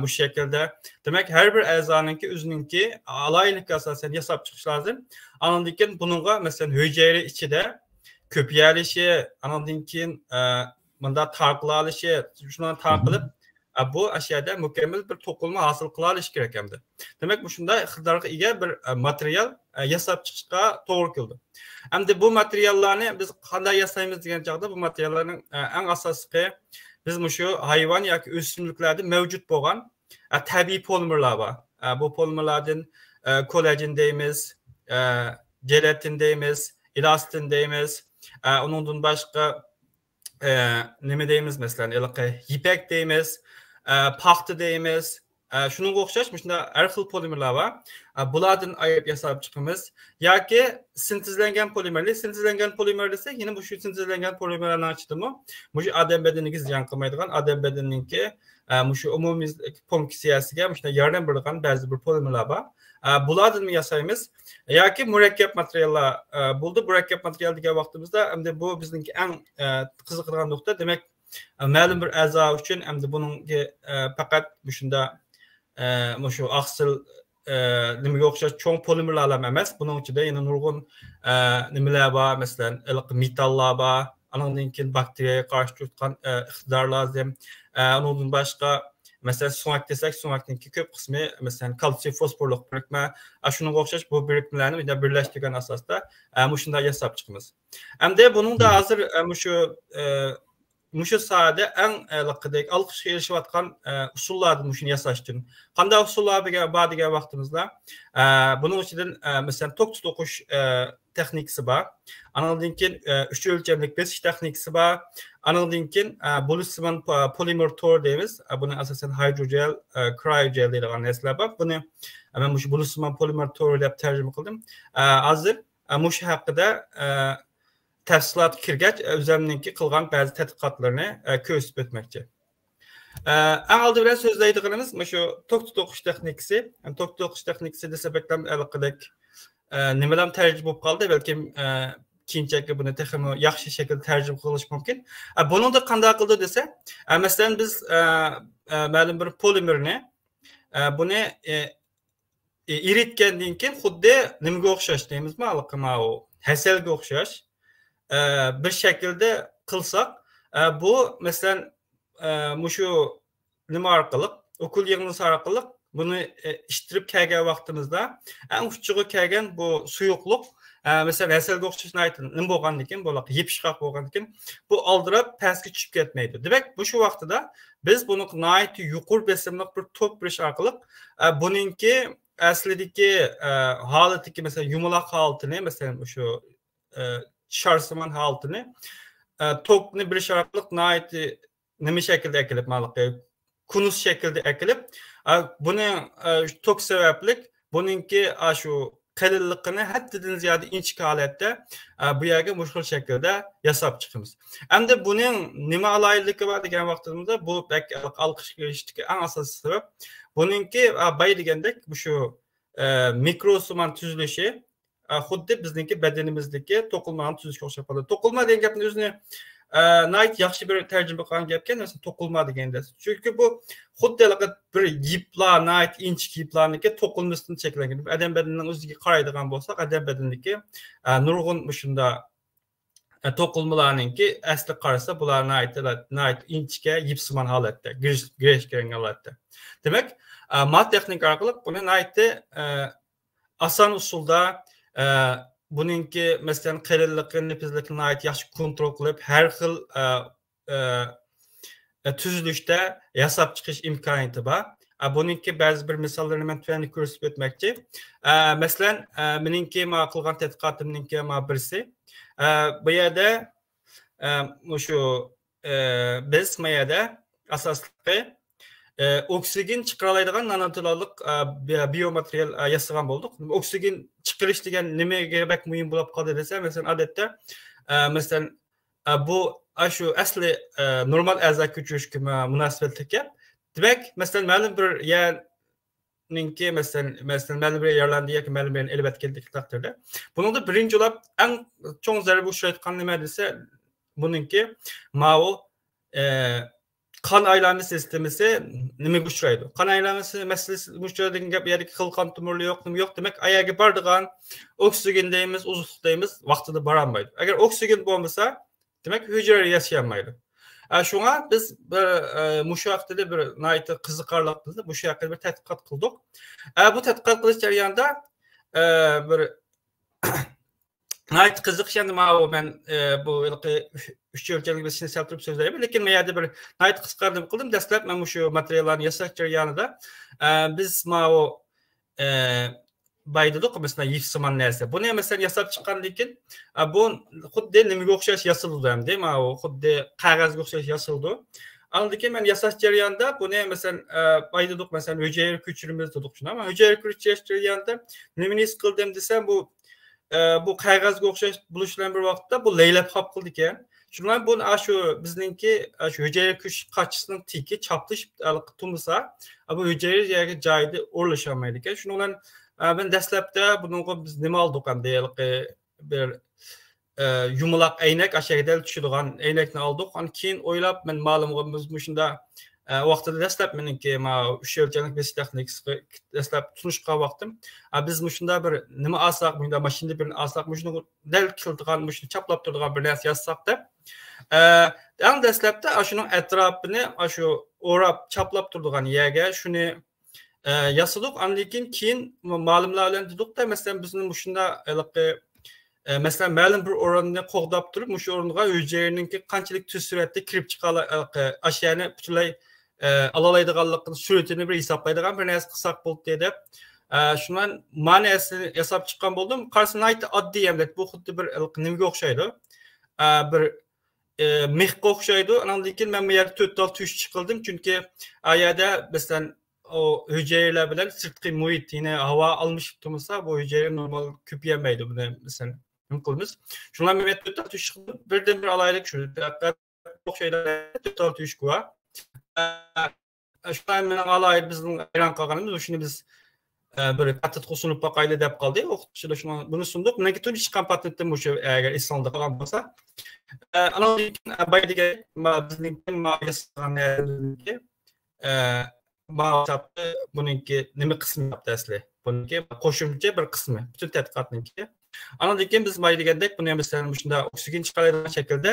bu şekilde. Demek her bir a'zoninki o'zininki alaylik asosan yasab chiqish lozim. Andan keyin buningga mesela hücre ichida ko'payalishi, andan keyin bunda tarqalishi, shundan tarqilib bu aşağıda mükemmel bir to'qilma hosil qila olish kerak endi. Demek bu shunday iqtidorga ega bir material yasab chiqishga to'g'ri keldi. Endi bu materiallarni biz qanday yasaymiz degan chog'da bu materiallarning eng asosiysi biz shu hayvon yoki o'simliklarda mavjud bo'lgan tabiiy polimerlar bor. Bu polimerlardan kollagen deymiz, gelatin deymiz, elastin deymiz. Onundan başqa nima deymiz mesela, ipak deymiz, paxta deymiz. Shunga o'xshash shunda har xil polimerlar bor. Bulardan ayirib yasab chiqamiz yoki sintezlangan polimer desa, yine bu shu sintezlangan polimerlarni açdimi? Bu odam badaniga ziyon qilmaydigan, odam badaninki shu umumiy funksiyasiga shunda yordam beradigan ba'zi bir polimerlar bor. Bulardan yasaymiz yoki murakkab materiallar bo'ldi. Murakkab material degan vaqtimizda endi bu bizningki eng qiziqadigan nuqta. Demak, ma'lum bir a'zo uchun endi buningki faqat shunda shu aqsil nimaga o'xshash cho'ng polimerlar emas, buning ichida yana nurg'un nimalar bor, masalan, metallar bor, andan keyin bakteriyaga qarshi turgan iqtidor lozim. Undan boshqa mesela sumak desak, sumakninki ko'p qismi masalan kalsiy fosforlik birikma, shunga o'xshash bu birikmalarni birlashtirgan asosda shunday yasab chiqamiz. Endi buning da hozir shu sohada eng olqishga erishayotgan usullardan shuni yasash uchun qanday usullar bor degan vaqtimizda buning ichidan masalan tok to'qish texnikasi bor. Andan keyin 3 o'lchamlik besish texnikasi bor. Andan keyin bulutsimon polimer tor deymiz. Buni asosan hydrogel, cryogel deyilgan narsalar bor. Buni men shu bulutsimon polimer tor deb tarjima qildim. Hozir shu haqida tafsilot kirgach o'zimninki qilgan ba'zi tadqiqotlarni ko'rsatib o'tmoqchi. Eng aldı bilen sözleydiğimiz şu tok tokuş texnikasi. Tok tokuş texnikasi desek hem ılıqlık nimalar tercih bolup kaldı. Belki keyinchaki buni texmi yaxshi shaklda tarjima qilish mumkin. Buningda qanday qildi desa, masalan biz ma'lum bir polimerni buni eritgandan keyin xuddi nimaga o'xshash deymizmi? O hasalga o'xshash bir shaklda qilsak, bu masalan mushu nima orqali, okul yig'indisi orqali buni ishtirib kelgan vaqtimizda eng uchiga kelgan bu suyuqlik mesela hasalga o'xshashni aytdim. Nima bo'lgandan keyin bo'laq yepishqoq bo'lgandan keyin bu aldirab pastga tushib ketmaydi. Demak, bu shu vaqtida biz buni nihoyat yuqori besimli bir to'p berish orqali buningki aslidagi holatdagi mesela yumaloq holatini, masalan o'sha sharsimon holatini tokni berish orqali nihoyat nima shaklda akilib, kunus shaklda akilib, buni tok sababli buningki shu qalinliqini haddidan ziyada inchik holatda bu yerga mushkul shaklda yasab chiqamiz. Endi buning nima aloyiqligi bor degan vaqtimizda bu alqish kelishdagi eng asosiy sabab buningki bay degandek shu mikrosimon tuzilishi xuddi bizningki badanimizdagi to'qilmaning tuzilishga o'xshab qoladi. To'qilma degan gapni o'zini nayt yaxshi bir tarjima qilgan gapga narsa to'qilma deganda. Chunki bu xuddi bir yiplar, nayt inchik yiplarniki to'qilmasdan cheklangan. Adam badanining o'ziga qaraydigan bo'lsak, adam badaniki nurg'un shunda to'qilmalarningki asli qarasa bular nayt inchga yipsimon holatda, girishgan holatda. Demak, mat texnik orqali buni naytni oson usulda buningki masalan qalinliqini, nefislikini ait yaxshi kontrol qilib, har xil tuzilishda yasab chiqish imkoniyati bor. Buningki ba'zi bir misollarni men tuyanni ko'rsatib o'tmoqchi. Masalan, meningki qilgan tadqiqotimningki birisi. Bu yerda shu biz bu yerda asosli oksigen chiqaroladigan nanotolalik biomaterial yasagan bo'ldik. Oksigen chiqarish degan nimaga bak muhim bo'lib qoldi desa, masalan odatda masalan bu shu asli normal a'zo ko'chirishga munosabatli gap. Demak, masalan ma'lum bir yerninki masalan ma'lum bir yerlarda yoki ma'lum bir elbat keldik taqdirda buningda birinchi bo'lib eng cho'ng zarba uchrayotgan nima desa, buningki ma'u qon aylama sistemasi nimaga uchraydi? Qon aylamasi masalasi uchraydigan gap yerdagi xil qon tomiri yo'q, nima yo'q. Demak, ayaga bordigan oksigen deymiz, uzuqlik deymiz, vaqtida borolmaydi. Agar oksigen bo'lmasa, demak hujayra yashamaydi. Shunga biz mushu vaqtida bir nihoyat qiziqarli qildi. Bu haqida bir tadqiqot qildik. Bu tadqiqot qilish jarayonida bir nihoyat qiziq endi men bu 3 o'lchalik bir sal turib so'zlayman, lekin men yerda bir nihoyat qisqartirib qildim. Dastlab men shu materiallarni yasash jarayonida biz baydilik masalan yifsimon narsa. Buni masalan yasab chiqqandan keyin bu xuddi nimaga o'xshash yasildi ham, deymi? Xuddi qog'ozga o'xshash yasildi. Andan keyin men yasash jarayonida buni masalan baydilik masalan hujayra ko'chirimiz dedik shuni, ammo hujayra ko'chirish jarayonida nimani his qildim desam, bu qog'ozga o'xshash bo'lishlar bir vaqtda bu laylab qolib qildi ekan. Shundan bu shu bizningki shu hujayra ko'chish qachisining tiki chaplish tumsa, bu hujayra joyida o'rlasholmaydi ekan. Shuning bilan ben dastlabda bunga biz nima oldik ham deylik bir yumaloq aynak aşağıda tushadigan aynakni oldik. Keyin o'ylab men ma'lumimiz shunda vaqtida dastlab meniki 3 o'lchalik besish texnikasi dastlab tunishqa vaqtim. Biz shunda bir nima olsak, bunda mashinada bir olsak, shuni dal kildigan, shuni chaplab turadigan bir narsa yazsak deb. Eng dastlabda shuning atrofini shu o'rab chaplab turadigan yerga shuni yasadık. Andan keyin ma'lumlar bilan dedikda, masalan bizning shunda mesela ma'lum bir o'rinni qo'g'dab turib, shu o'ringa hujayraningki qanchalik tez suratda kirib chiqala ashyani butunlay alolaydiganligini suratini bir hisoblaydigan bir narsa qilsak bo'ldi deb. Shundan ma'nosini yasab chiqqan bo'ldim. Qarasini aytdi oddiy ham deb. Bu xuddi bir nimaga o'xshaydi? Bir mixga o'xshaydi. Andan keyin men bu yerda 4 tal tush chiqildim, chunki ayada masalan o hücreler bilen sırtkı muhit yine hava almış tutmasa bu hücre normal küpüyemaydı bunu mesela mümkünüz. Şunlar Mehmet Tutar çıktı birden bir alaylık şurada çok şeyler Tutar tuş kuva. Şundan men alayır bizning e'lon qilganimiz, shuni biz bir patent qo'shilib boqayli deb qoldik. O'qituvchilar shuni buni sunduq. Menga turli chiqqan patentni o'sha agar eslanda qolgan bo'lsa, ana boyagi bizning ma'lumotlarniki ma'lumotni buningki nima qismi yapti asli. Buningki qo'shimcha bir qismi, butun tadqiqotniki. Andan keyin biz degandek buni ham masalan shunda oksigen chiqaradigan shaklda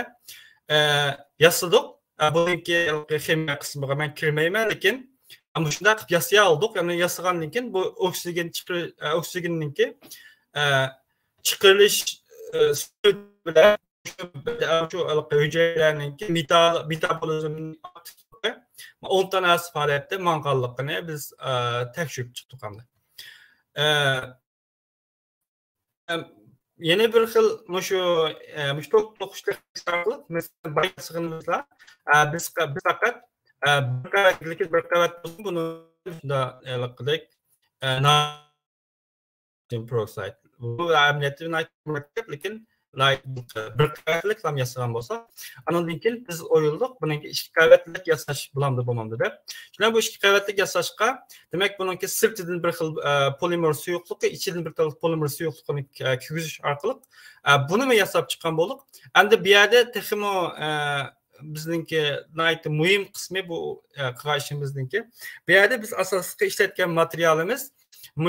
yasadik. Buningki ximiya qismiga men kirmayman, lekin ama shunda qilib yasaya oldik. Yani yasagandan keyin bu oksigenniki chiqarilish bilan shu hujayralarniki metabolizmning 10 tanasi faoliyatda manqalligini biz tekshirib chiqdik hamda. Yeni bir xil shu to'qishlar masalan baysig'imizlar biz faqat bir qavat bunu da qildik natrium peroxide. Bu amaliyotda natrium lekin bir qavatlik ham yasagan bo'lsa, andan keyin biz o'yildik buningki ikki qavatlik yasash bo'lamdi bo'lmamdi deb. Shuna bu ikki qavatlik yasashga demak buningki sirtidan bir xil polimer suyuqligi, ichidan bir xil polimer suyuqligini kuygizish orqali buni mi yasab chiqqan bo'ldik. Endi bu yerda texmo bizningki nayt muhim qismi bu qilishimizningki. Bu yerda biz asosida ishlatgan materialimiz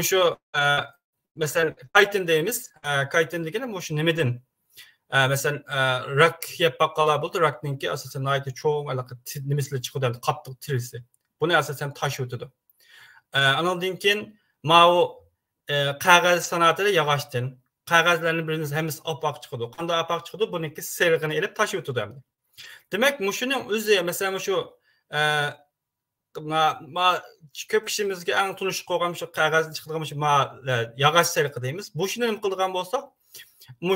shu mesela chitin deymiz. Chitin degani shu nimadan? Mesela rak yeb baqqalar bo'ldi. Rakninki asosan nayt cho'ng nimaslar chiqadi, qattiq tirisi. Buni asosan tash o'tadi. Andan keyin mau qog'oz san'atida yog'ochdan qog'ozlarni birimiz hammasi opak chiqadi. Qanday opak chiqadi? Buniki serig'ini elib tash o'tadi. Demek shuning o'zi mesela shu ko'p kishimizga eng tunish qo'ygan shu qog'ozni chiqadigan shu yog'och seriqi deymiz. Bu shuni nima qilgan bo'lsak,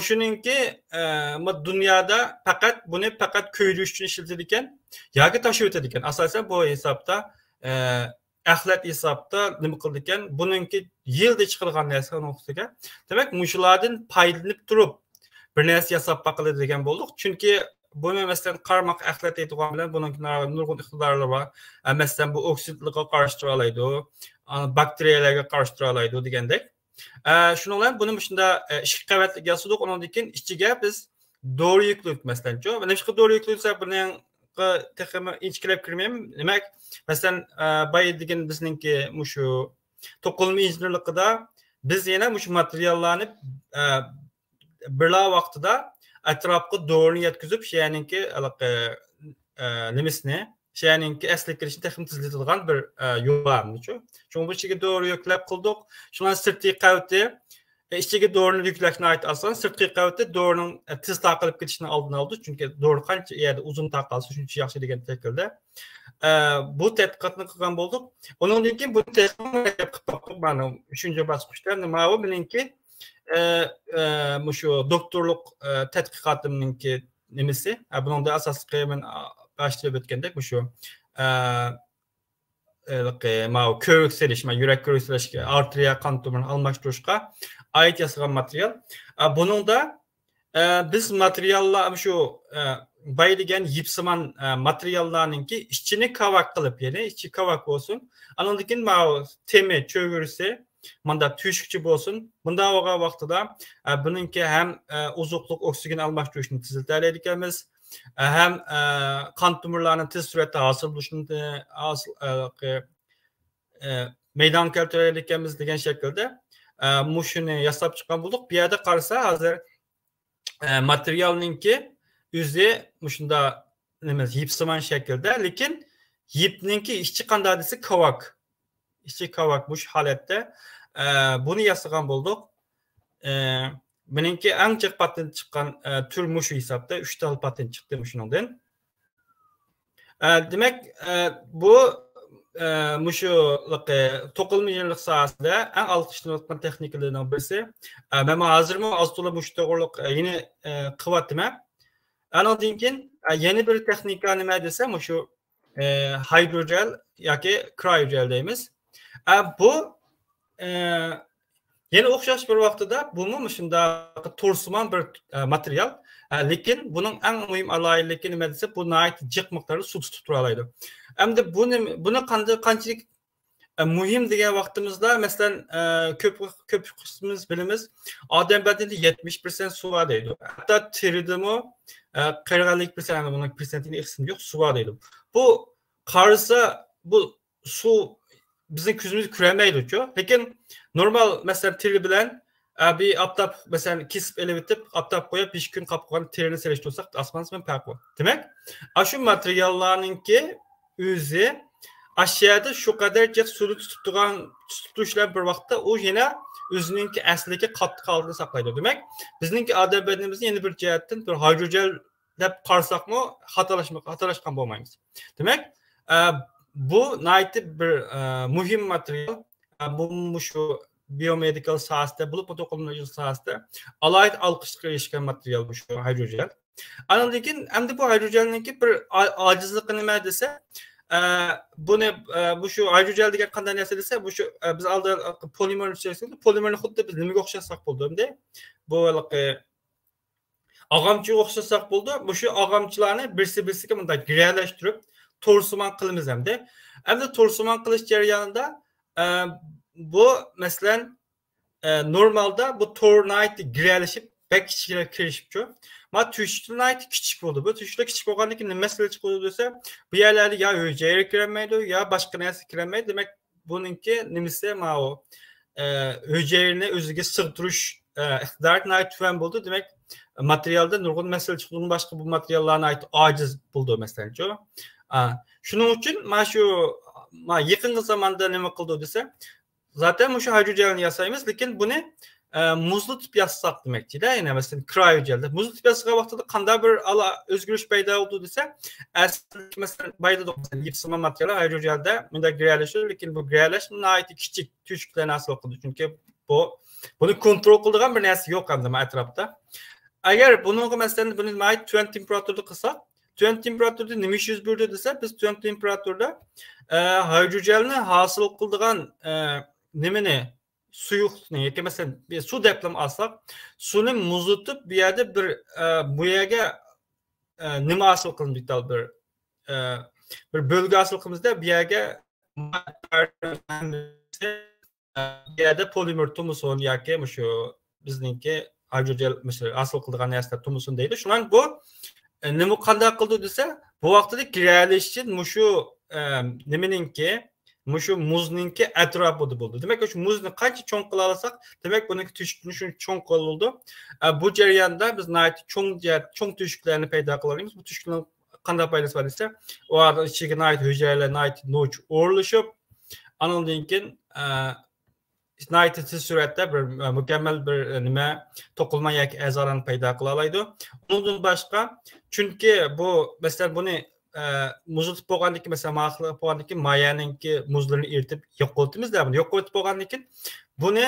shuningki dunyoda buni faqat ko'yilish uchun ishlatilgan yoki tashib o'tadi ekan. Asosan bu hisobda axlat hisobda nima qildi ekan? Buningki yilda chiqargan narsa o'xshaga. Demak, shulardan foydalanib turib bir narsa yasab baqiladigan bo'ldik. Chunki bunu mesela qarmaq axlat etgan bilan bunun nurg'un iqtidorlari bor. Mesela bu oksidlikqa qarshi tura oladi, bakteriyalarga qarshi tura oladi degandek. Shuni bilan buni shunda ikki qavatli yasadik, undan keyin ichiga biz dori yuklaymiz masalanchi. Mana shu dori yuklaysa buning texmi inchkilab kirmayman. Demak, masalan bay degan bizningki shu to'qilma injinirligida biz yana shu materiallarni birla vaqtida atrofga dorini yetkazib, şeyninki nimasini, şeyninki asli kirishni texnik tezlatilgan bir yo'l bormichu. Chunki bu ichiga dori yuklab qildik. Shundan sirtqi qavati, ichiga dorini yuklashni ayt asan, sirtqi qavati dorining tez taqilib ketishini oldini oldi. Chunki dori qancha yerda uzun taqalsa shuncha yaxshi degan shaklda. Bu tadqiqotni qilgan bo'ldik. Undan keyin bu texnik qilib boqdik. Mana 3-bosqichda nima bu bilinki shu doktorlik tadqiqotimninki nimasi? Buningda asosiy men boshlab o'tgandek shu ko'rik selish, yurak ko'rik selishga, arteriya qon tomirini almashtirishga oid yasalgan material. Buningda biz materiallar shu bay degan yipsimon materiallarninki ichini kavak qilib, ya'ni ichi kavak bo'lsin. Andan keyin temi cho'g'irisi manda tüşükçü bo'lsin. Bunda olgan vaqtida buningki ham uzuqlik oksigen almashtirishni tezlatadi ekanmiz. Ham qon tomirlarini tez suratda hosil bo'lishini meydon keltiradi ekanmiz degan shaklda shuni yasab chiqqan bo'ldik. Bu yerda qarasa hozir materialninki o'zi shunda nima yipsimon shaklda, lekin yipninki ichi qanday desa kavak. İçi kavak bu holatda buni yasagan bo'ldik. Meningki eng jiq patent chiqqan tur mushu hisobda 3 ta patent chiqdi shundan. Demak, bu mushu to'qilma yillik sohasida eng olqishlanayotgan texnikalardan birisi. Men hozirmi osto'la mushu to'g'riliq yeni qilyapman. Andan keyin yeni bir texnika nima desam, shu hidrogel yoki cryogel deymiz. Bu yeni o'xshash bir vaqtida bu shunda to'rsimon bir material. Lekin bunun en mühim alaylıkı nima desa, bu nait jiq miqdorda suv tutib tura oladi. Hamda buni qanchalik mühim degan vaqtimizda, masalan, ko'p qismimiz bilamiz, odam badanida 70% suv bor deydi. Hatto teridimi 40% bunun persentini qismi yo'q, suv bor deydi. Bu qarasa bu suv bizning ko'zimiz ko'rmaydi-ku. Lekin normal masalan teri bilan bir aptap mesela kesip ele bitip aptap koyup 5 gün kapıdan terini seliştiriyorsak asmanız fark var. Demek şu materyallarınki özü aşağıda şu kadar sulu tutuşlar bir vakti o yine özününki əslindeki katı kaldığını saklaydı. Demek bizimki adam bedenimizin yeni bir cihetten bir hidrogel dep qarsak mı hatalaşkan olmayız. Demek bu naiti bir mühim materyal. Bu şu biyomedikal sahasında, bulup otokolojik sahasında alayet alkışlıkla ilişkin materyal bu şu hidrogel. Anladığın hem de bu hidrogelinki bir acizlik nime dese, bu şu hidrogel degan qanday narsa desa, bu şu biz aldı polimer içerisinde polimerni xuddi biz nimaga o'xshasak bo'ldi endi. Bu ag'amchiga o'xshasak bo'ldi. Bu şu ag'amchilarni birsi-birsiga bunday griyalashtirib, to'rsimon qilamiz hamda. Hamda to'rsimon qilish jarayonida bu mesela normalde bu tornayt griyalashib bek kichikga kirishibdi. Ma tüşlünayt kichik bo'ldi. Bu tüşlü kichik bo'lgandan keyin mesele chiqadi desa, bu yerlarda ya hujayra kirmaydi, ya boshqa narsa kirmaydi. Demak, buningki nimasi ma o hujayrini o'ziga sig'dirish iqtidorini aytgan bo'ldi. Demak, materialda nurg'un mesele chiqdi, boshqa bu materiallarni ayt ojiz bo'ldi masalanchi. Shuning uchun ma shu yaqingi zamonda nima qildi desa, zaten bu şu hidrojelni yasaymiz, lekin buni muzlatib yasak demekçi de. Yine mesela cryogelde muzlatib yasak vaqtida qanday bir o'zgarish paydo bo'ldi desa, aslida mesela bayda yıpsama materyali hidrogelde bunda griyalashadi, lekin bu griyalash nihoyatda kichik teshiklarni asl qildi. Chunki buni kontrol qiladigan bir narsa yo'q hamda atrofda. Agar buni mesela buni tuan temperaturada qilsak, tuan temperaturada nima ish yuz berdi desa, biz tuan temperaturada hidrojelni hosil qiladigan nimani suyuqni yoki mesela bir su deplom alsak, suni muzlatib bu yerda bir bu yerga nima hosil qilamiz, bir bo'lgi hosil qilamizda, bu yerga bu yerda polimer tumuson yoki shu bizningki hidrogel mesela hosil qiladigan narsa tumuson deydi. Shuning bu nima qanday qildi desa, bu vaqtda griyalash uchun shu nimaninki şu muzninki etrafı buldu. Demek ki şu muzni qancha cho'ng qila olsak, demek buniki teshikni shuncha cho'ng qildi. Bu jarayonda biz cho'ng teshiklarni paydo qilamiz. Bu teshiklar qanday paydo qiladi desa, u ichiga hujayralar noch o'rlashib, andan keyin tez suratda bir mukammal bir nima to'qilma yoki a'zolarni paydo qila oladi. Undan boshqa, chunki bu mesela buni muzlatib bo'lgandan keyin mesela mahsulot bo'lgandan keyin mayaninki muzlarni eritib yo'q qilibmizda, buni yo'q qilib bo'lgandan keyin buni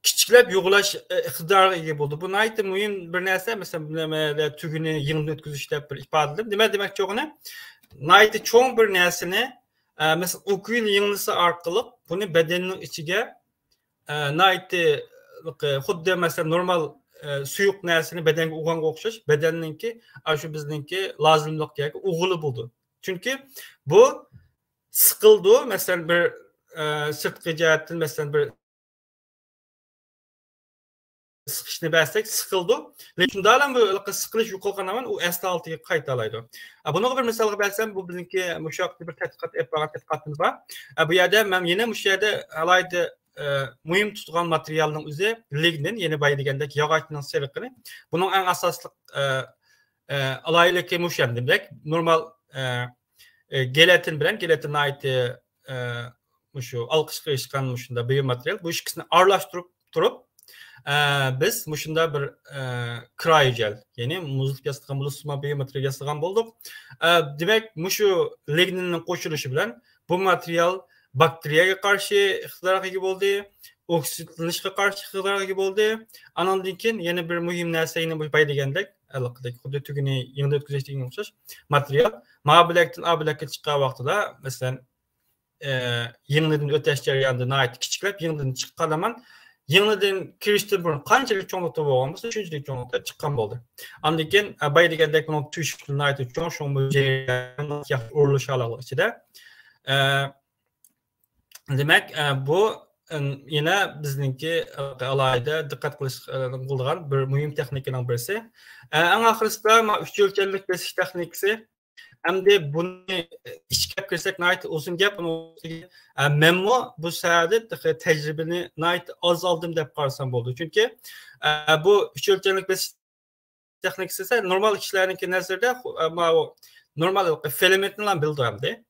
kichiklab yo'g'lash iqtidoriga ega bo'ldi. Bu nihoyatda muhim bir narsa. Mesela tuguni yig'inni o'tkazish deb bir ifodaladim. Demak cho'g'ini nihoyatda cho'ng bir narsani mesela o'quin yig'inisi orqali buni badanning ichiga nihoyatda xuddi mesela normal suyuq narsani bedenge uğanga o'xshash, bedenninki shu bizningki lozimlik yoki o'g'ili bo'ldi. Chunki bu siqildi, masalan bir sirtqi jihatdan masalan bir siqishni bersak siqildi. Lekin shundan bu siqilish yo'qolgandan keyin u asli holatiga qayta oladi. Buni bir misolga bersam, bu bizningki mushaqli bir tadqiqot tadqiqotimiz bor. Bu yerda men yana shu yerda alayda mühim tutgan materyalning o'zi lignin, yeni bay degandek yog'ochning seriqini. Bunun en asosli alayligi musham demek. Normal gelatin bilan gelatin ayti shu alqishga ishqan shunda biomaterial. Bu ikkisini aralashtirib turib biz shunda bir cryogel, ya'ni muzlatib yasalgan bulutma biomaterial yasalgan bo'ldik. Demek shu ligninning qo'shilishi bilan bu material bakteriyaga qarshi iqtidorga ega bo'ldi, oksidlanishga qarshi iqtidorga ega bo'ldi. Andan keyin yana bir muhim narsa yana paydo degandek, xuddi tuguni yig'inda o'tkazishga o'xshash material mablakdan ablakka chiqqan vaqtida, masalan, yig'indan o'tash jarayonida nihoyat kichiklab, yig'indan chiqqandan Yenidən kirişdən burun qançalik çoğunluqda bolğanmasa, üçüncülük çoğunluqda çıxan boldu. Andan keyin bay degəndək bunun tüşkülünü aytı çoğun şoň müjdelerden yaxşı uruluş alalı içində. Demek bu yine bizninki alayda dikkat kıldıgan bir mühim teknikanın birisi. En ahırısında 3 ölçerlik besiş teknikisi. Hem de bunu işkep girsek nait uzun gap memo bu sayede tecrübeni nait azaldım dep qarasam oldu. Çünkü bu 3 ölçerlik besiş teknikisi ise normal kişilerinki nezirde normal filamentini bildi hem de.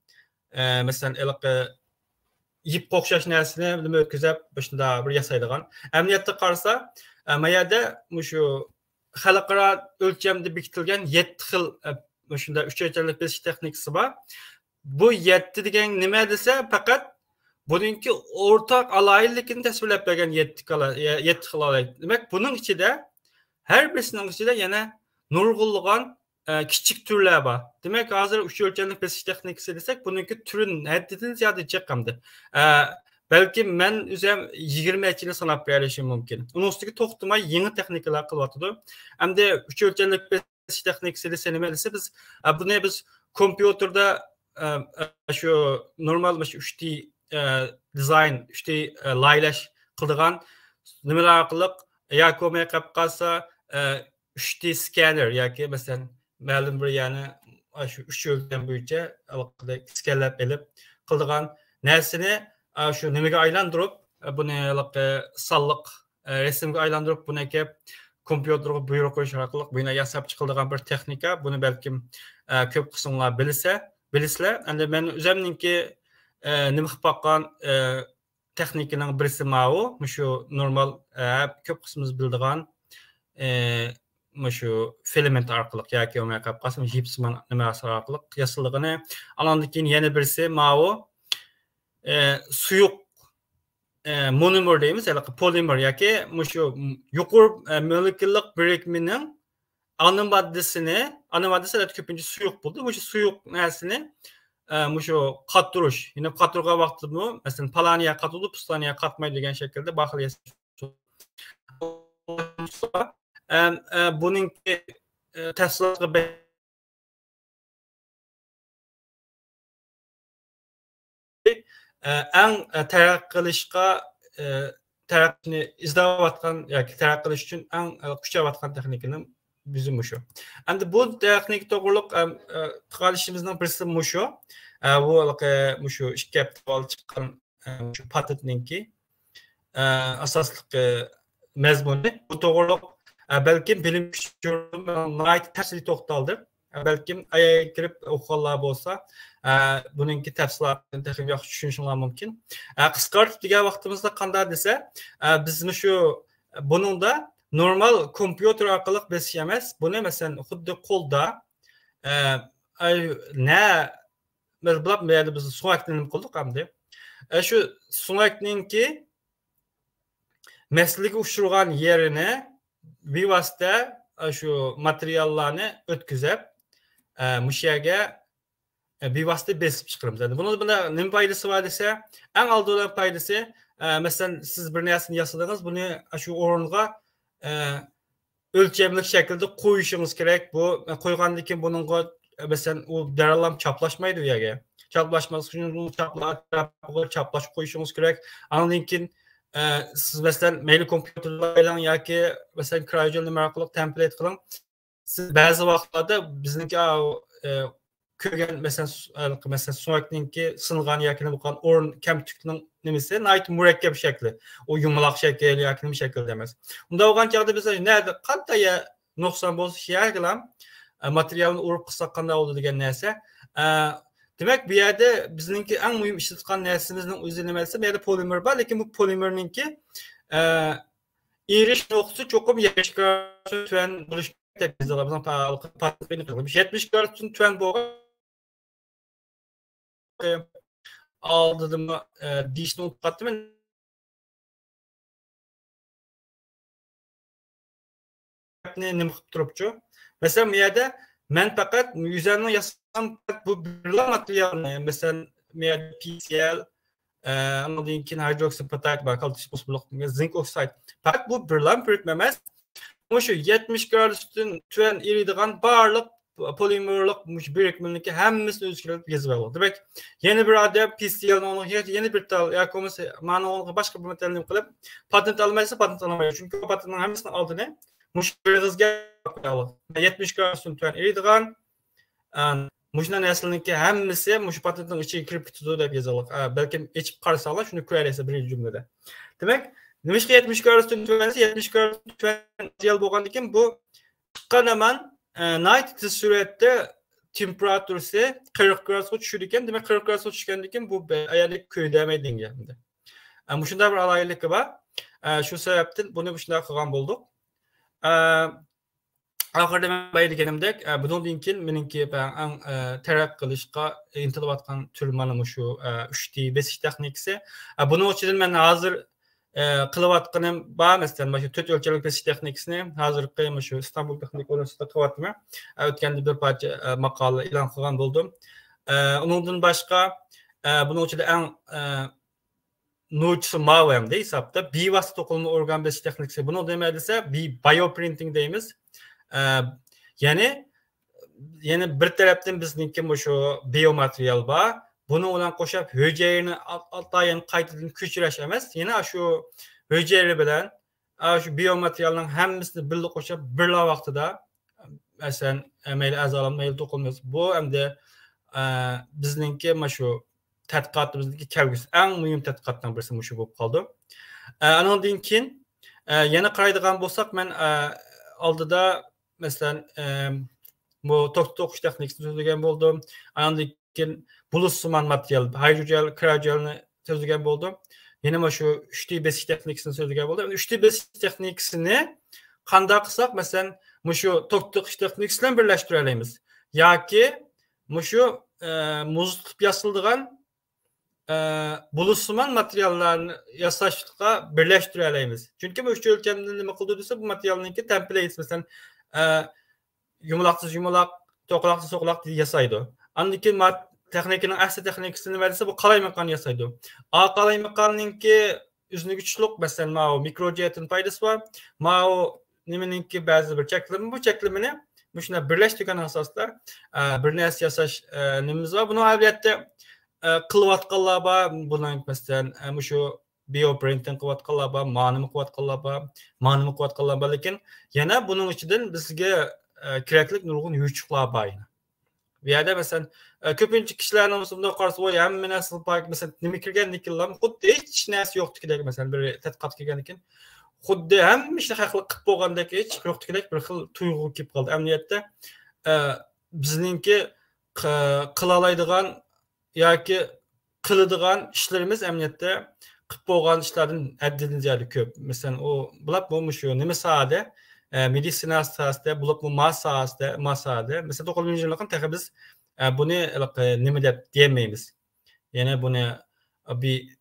Mesela yip qo'xshash narsani nima o'tkazib shunda bir yasaydigan. Emniyatda qarasa, mayada shu xalqaro o'lchamda bekitilgan 7 xil shunda 3 o'lchamlik besish texnikasi bor. Bu 7 degan nima desa, faqat buningki o'rtaq alaylikini tasvirlab bergan 7 xil alaylik. Demak, buning ichida har birisining ichida yana nurg'unlagan kichik türler var. Demek ki hazır 3 ölçenlik besiş teknikisi desek bununki türün haddinden ziyade çıkamadı. Belki ben üzerine 20 etçini sanap verişim mümkün. Onun üstündeki toxtuma yeni teknikler kılvatıdı. Hem de 3 ölçenlik besiş teknikisi desenimlisi biz bunu biz kompüterde şu normal 3D design, 3D laylaş kıldığan nimeler arkalık ya komaya kapkasa 3D scanner ya ki mesela ma'lum bir yani şu 3 ölçem boyunca skenlep elip kıldığan nersini şu nimege aylandırıp bunu sallık resimge aylandırıp bunu kep kompüterge buyruk koyuş arkalık buna yasap çıkıldığan bir teknika. Bunu belki köp kısımlar bilisler. Yani ben üzerininki nime bakkan teknikinin birisi ma'u şu normal köp kısmımız bildiğin şu filament arkalık ya ki o kapkasım jipsman numarası arkalık yasıldığını alandan keyin yeni birisi ma'u suyuk monomer deymiz, yani polimer ya ki şu yuqur moleküllik birikiminin ana maddesi da köpünce suyuk buldu. Bu suyuk nersini şu katduruş. Yine katdurga vakti bu mesela palaniye katıldı, pustaniye katmayı degan şekilde bakıl bununki təfsilatı en terakkilişka terakkini izdavatkan yani terakkiliş için en kuşavatkan teknikinin bizim şu. Hem bu teknik doğruluk tıkalışımızdan birisi şu. Bu şu işkep tavalı çıkan şu patentninki asaslık mezmunu. Bu doğruluk belki bilim gücünün ait tersili toxtaldır. Belki aya girip oxallar bolsa bununki təfsilatını texnik yaxşı düşünüşünlər mümkün. Qısqartıb digər vaxtımızda qanda desə, bizim şu bunun da normal kompüter arqalıq besiş emas. Bunu məsələn xuddi qolda nə biz suaklanıb qolduk hamdı. Şu suakninki mesleki uçurğan yerine bir vasıta şu materyallarını ötküzüp müşerge bir vasıta besip çıkarım zaten. Bunun ne faydası var dese, en aldığı olan faydası mesela siz bir nesini yasadınız, bunu şu orunga ölçemlik şekilde koyuşunuz gerek. Bu koyğandaki bunun mesela o deralam çaplaşmaydı ya. Çaplaşması için çaplaş koyuşunuz gerek. Anlayın siz mesela mail kompüterlerle ya ki mesela CryoGel numaraklıq template kılın. Siz bazı vaxtlarda bizimki kögen mesela sonrakinki sınıgan yakini bukan orun kemtükünün nemesi nait mürekkep şekli. O yumulak şekli yakini bir şekilde demez. Bunda oğan kağıda biz nerede kantaya noksan boz şey kılan materyalını urup kısakanda oldu degen neyse. Demek bir yerde bizimki en mühim işletken neslimizin üzerlemesi bir yerde polimer var. Lakin bu polimerinki iriş noktası çok yaşıklarının tüven buluşmak tepkisi alır. 70 görüntünün tüven boğa aldığımı dişini unutkattım. Ne durupçu. Mesela bir yerde ben fakat üzerine yasam bu bir materyal mesela PCL Ondan keyin hidroksiapatit var, kalsiyum fosforluq, zink oksid. Fakat bu birlam birikmemes. Şu 70 gradusdan tüven eridigan barlıq polimerlik birikimindeki hemmisini özgürlük yazıp alır. Demek yeni bir adem PCL'nin onu yeni bir tal yakomuz mana onu başka bir materyalini kılıp patent almaysa patent alamayır. Çünkü o patentin hemmisini aldı ne? Muşbir hızga alır. 70 gradusdan tüven eridigan muşna neslinki hemmisi muş patentin içi kirip tutuyor dep yazılır. Belki içip karşılar şunu koyarsa bir cümlede. Demek Nimişki 70 gradusdan tüvensi 70 gradusdan tüven yıl boğan diken bu çıkan hemen night surette temperatürse 40 gradusga düşürken demek 40 gradusga düşken diken bu ayarlık köydemey dengemde. Bu şunda bir alaylık var. Şu sebepten bunu bu şunda kılgan bulduk. Ahırda ben bayırgenimdek bunun linkin menimki ben terak kılışka intilip atkan türmanım şu 3D 5 teknikisi. Bunun için ben hazır kılıp atkanım bağ mesela başı tüt ölçerlik besiş teknikisini hazır kıyım şu İstanbul Teknik Üniversitesi'de kıvattım. Ötkendi bir parça makale ilan kılgan buldum. Onundan başka bunun için en nurçusu mavem de hesapta bivasıt okulma organ besiş teknikisi. Bunu demediyse bioprinting deyimiz. Yani bir taraftan bizninki bu şu biomaterial var. Bunu olan koşup hücrelerini altayın kaytıdın küçüleş emez. Yine şu hücreleri bilen şu biomaterialın hemmisini birlik koşup birla vaxtıda mesela meyli azalan meyli dokunmuyoruz. Bu hem de bizninki şu tədqiqatımızdaki kelgüsü en mühim tədqiqatdan birisi şu bu kaldı. Anadın kin yine qaraydıgan bolsak men aldıda mesela bu tokuş teknikini sözlügen buldum. Anadın kin bulutsuman materyal, hidrogel, kryogelini sözlügen buldum. Yine şu 3D besiş teknikini sözlügen buldum. 3D besiş teknikini kanda kısak mesela şu tokuş teknikisiyle birleştirelim. Ya ki şu muz tutup yasıldığın bulutsuman materyallarını yasaşlığa birleştirelim. Çünkü bu üç ölçemde ne kıldıysa bu materyalınki templates mesela yumulaksız yumulak, tokulaksız tokulak diye yasaydı. Andaki teknikinin asli teknikisini verirse bu kalay mekan yasaydı. Kalay mekanınki üzünü güçlük mesela mikrojetin faydası var. Nimeninki bazı bir çeklimi bu çeklimini müşüne birleştiren asaslar bir nes yasaş nimimiz var. Bunu aliyette kılıvatkallar var. Bundan mesela şu bioprinting kıvatkallar var. Manımı kıvatkallar var. Manımı kıvatkallar var. Lakin yine bunun içinden bizge kereklik nurgun yürçükler var. Bir yerde mesela köpüncü kişilerin arasında karşı o hem nasıl park mesela nime kirgenlik yıllar xuddi hiç nesi yoktu ki mesela bir tədqiqat kirgenlikin xuddi hem işte haqlıq qıp bolğandaki hiç yoktu ki bir xil tuyğu kep qaldı. Emniyette bizninki qılalaydıgan yoki qılıdıgan işlerimiz emniyette qıp bolğan işlerden əddilin ziyade köp. Mesela o bulaq bolmuş yo nime sahada medisina sahasında bulaq bu masada mesela 9. yıllıqın təxi biz bunu nime dep diyemeyiz. Yani bunu bir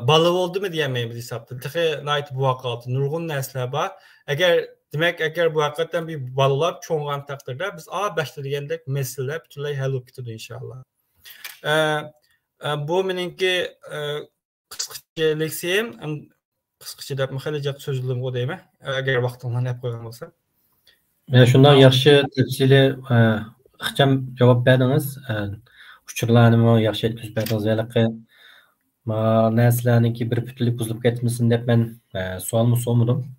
balı oldu mu diyemeyiz hesapta. Təxi nait bu vaxtı nurgun nəslər var. Eğer bu hakikaten bir balılar çoğungan takdirde biz A5'te diyendek mesele bütünlüğü hal olup inşallah. Bu menimki kısaca leksiyem kısaca dep mıhalecek sözlüğüm o değil mi? Eğer vaxtından hep koygan olsa. Şundan yaxşı tepsili ixcham cevap verdiniz. Uçurlarını yaxşı etkisiz verdiniz. Veliki neslerninki bir bütünlük buzulup ketmesin dep ben sualımı sormadım.